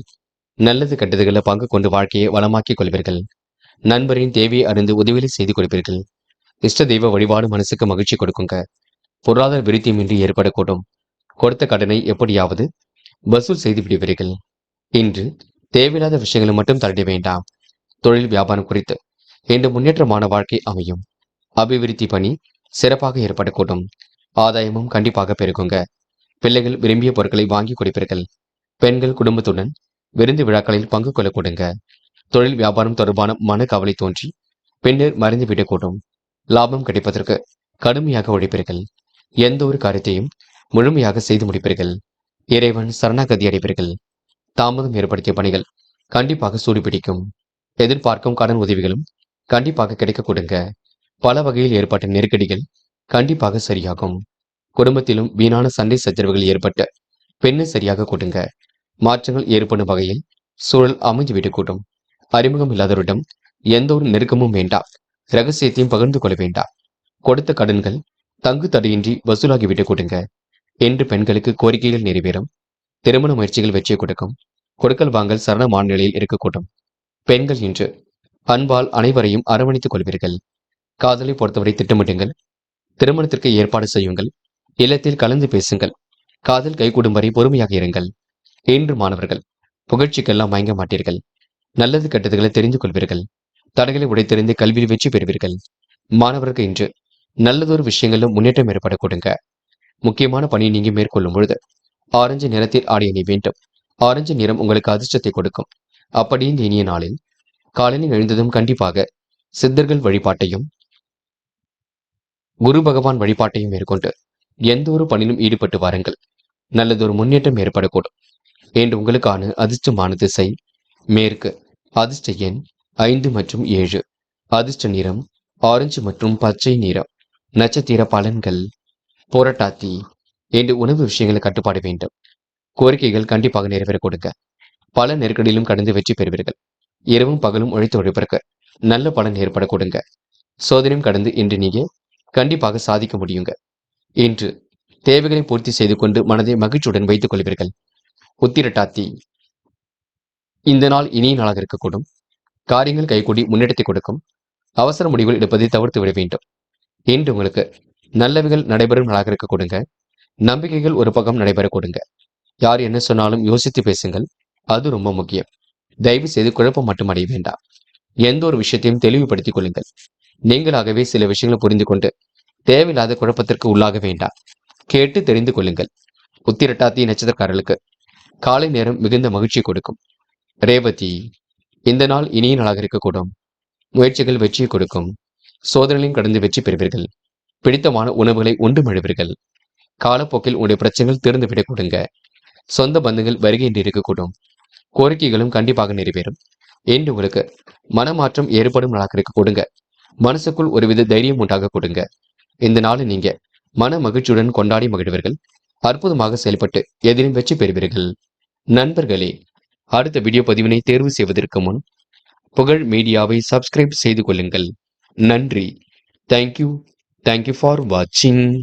Speaker 1: நல்லது கெட்டதுகளை பங்கு கொண்டு வாழ்க்கையை வளமாக்கிக் கொள்வீர்கள். நண்பரின் தேவையை அறிந்து உதவிகளை செய்து கொடுப்பீர்கள். இஷ்ட தெய்வ வழிபாடு மனசுக்கு மகிழ்ச்சி கொடுக்குங்க. பொருளாதார விருத்தியும் இன்றி ஏற்படக்கூடும். கொடுத்த கடனை எப்படியாவது வசூல் செய்து விடுவீர்கள். இன்று தேவையில்லாத விஷயங்களை மட்டும் தள்ளிட வேண்டாம். தொழில் வியாபாரம் குறித்து இன்று முன்னேற்றமான வாழ்க்கை அமையும். அபிவிருத்தி பணி சிறப்பாக ஏற்படக்கூடும். ஆதாயமும் கண்டிப்பாக பெருகுங்க. பிள்ளைகள் விரும்பிய பொருட்களை வாங்கி கொடுப்பீர்கள். பெண்கள் குடும்பத்துடன் விருந்து விழாக்களில் பங்கு கொள்ள கொடுங்க. தொழில் வியாபாரம் தொடர்பான மன கவலை தோன்றி பின்னர் மறைந்து விடக்கூடும். லாபம் கிடைப்பதற்கு கடுமையாக உழைப்பீர்கள். எந்த ஒரு காரியத்தையும் முழுமையாக செய்து முடிப்பீர்கள். இறைவன் சரணாகதி அடைவீர்கள். தாமதம் ஏற்படுத்திய பணிகள் கண்டிப்பாக சூடுபிடிக்கும். எதிர்பார்க்கும் கடன் உதவிகளும் கண்டிப்பாக கிடைக்க கொடுங்க. பல வகையில் ஏற்பட்ட நெருக்கடிகள் கண்டிப்பாக சரியாகும். குடும்பத்திலும் வீணான சண்டை சச்சரவுகள் ஏற்பட்ட பெண்ணை சரியாக கொடுங்க. மாற்றங்கள் ஏற்படும் வகையில் சூழல் அமைந்துவிடக் கூடும். அறிமுகம் இல்லாதவரிடம் எந்த ஒரு நெருக்கமும் வேண்டாம். ரகசியத்தையும் பகிர்ந்து கொள்ள வேண்டாம். கொடுத்த கடன்கள் தங்கு தடையின்றி வசூலாகிவிடக் கொடுங்க. என்று பெண்களுக்கு கோரிக்கைகள் நிறைவேறும். திருமண முயற்சிகள் வெற்றியை கொடுக்கும். கொடுக்கல் வாங்கல் சரணமான நிலையில் இருக்கக்கூடும். பெண்கள் இன்று அன்பால் அனைவரையும் அரவணைத்துக் கொள்வீர்கள். காதலை பொறுத்தவரை திட்டமிடுங்கள். திருமணத்திற்கு ஏற்பாடு செய்யுங்கள். இல்லத்தில் கலந்து பேசுங்கள். காதல் கைகூடும் வரை பொறுமையாக இருங்கள். இன்று மாணவர்கள், புகழ்ச்சிக்கெல்லாம் மயங்க மாட்டீர்கள். நல்லது கெட்டதுகளை தெரிந்து கொள்வீர்கள். தடைகளை உடைத்தெறிந்து கல்வியில் வெற்றி பெறுவீர்கள். மாணவருக்கு இன்று நல்லதொரு விஷயங்களிலும் முன்னேற்றம் ஏற்பட கொடுங்க. முக்கியமான பணியை நீங்க மேற்கொள்ளும் பொழுது ஆரஞ்சு நிறத்தில் ஆடிய நீ வேண்டும். ஆரஞ்சு நிறம் உங்களுக்கு அதிர்ஷ்டத்தை கொடுக்கும். அப்படி இந்த இனிய நாளில் காலையில் எழுந்ததும் கண்டிப்பாக சித்தர்கள் வழிபாட்டையும் குரு பகவான் வழிபாட்டையும் மேற்கொண்டு எந்த ஒரு பணியிலும் ஈடுபட்டு வாருங்கள். நல்லதொரு முன்னேற்றம் ஏற்படக்கூடும். என்று உங்களுக்கான அதிர்ஷ்டமான திசை மேற்கு. அதிர்ஷ்ட எண் 5 மற்றும் 7. அதிர்ஷ்ட நிறம் ஆரஞ்சு மற்றும் பச்சை நிறம். நட்சத்திர பலன்கள். போராட்டாத்தி. என்று உணவு விஷயங்களை கட்டுப்பாடு வேண்டும். கோரிக்கைகள் கண்டிப்பாக நிறைவேற கொடுங்க. பல நெருக்கடியிலும் கடந்து வெற்றி பெறுவீர்கள். இரவும் பகலும் உழைத்து உழைப்பிற்கு நல்ல பலன் ஏற்பட கொடுங்க. சோதனையும் கடந்து இன்று நீங்க கண்டிப்பாக சாதிக்க முடியுங்க. இன்று தேவைகளை பூர்த்தி செய்து கொண்டு மனதை மகிழ்ச்சியுடன் வைத்துக் கொள்வீர்கள். உத்திரட்டாத்தி, இந்த நாள் இனிய நாளாக இருக்கக்கூடும். காரியங்கள் கைகூடி முன்னெடுத்து கொடுக்கும். அவசர முடிவுகள் எடுப்பதை தவிர்த்து விட வேண்டும். இன்று உங்களுக்கு நல்லவைகள் நடைபெறும் நாளாக இருக்க கொடுங்க. நம்பிக்கைகள் ஒரு பக்கம் நடைபெற கொடுங்க. யார் என்ன சொன்னாலும் யோசித்து பேசுங்கள். அது ரொம்ப முக்கியம். தயவு செய்து குழப்பம் மட்டும் அடைய வேண்டாம். எந்த ஒரு விஷயத்தையும் தெளிவுபடுத்திக் கொள்ளுங்கள். நீங்களாகவே சில விஷயங்களை புரிந்து கொண்டு தேவையில்லாத குழப்பத்திற்கு உள்ளாக வேண்டாம். கேட்டு தெரிந்து கொள்ளுங்கள். உத்திரட்டாத்தி நட்சத்திரக்காரர்களுக்கு காலை நேரம் மிகுந்த மகிழ்ச்சி கொடுக்கும். ரேவதி, இந்த நாள் இனிய நாளாக இருக்கக்கூடும். முயற்சிகள் வெற்றியை கொடுக்கும். சோதனைகளையும் கடந்து வெற்றி பெறுவீர்கள். பிடித்தமான உணவுகளை உண்டு மழுவீர்கள். காலப்போக்கில் உங்களுடைய பிரச்சனைகள் தீர்ந்துவிடக் கொடுங்க. சொந்த பந்தங்கள் வருகையின்றி இருக்கக்கூடும். கோரிக்கைகளும் கண்டிப்பாக நிறைவேறும். என்று உங்களுக்கு மனமாற்றம் ஏற்படும் நாளாக இருக்க கொடுங்க. மனசுக்குள் ஒருவித தைரியம் உண்டாக கொடுங்க. இந்த நாளை நீங்க மன மகிழ்ச்சியுடன் கொண்டாடி மகிழ்வீர்கள். அற்புதமாக செயல்பட்டு எதிலும் வெற்றி பெறுவீர்கள். நண்பர்களே, அடுத்த வீடியோ பதிவினை தேர்வு செய்வதற்கு முன் புகழ் மீடியாவை சப்ஸ்கிரைப் செய்து கொள்ளுங்கள். நன்றி. தேங்க்யூ ஃபார் வாட்சிங்.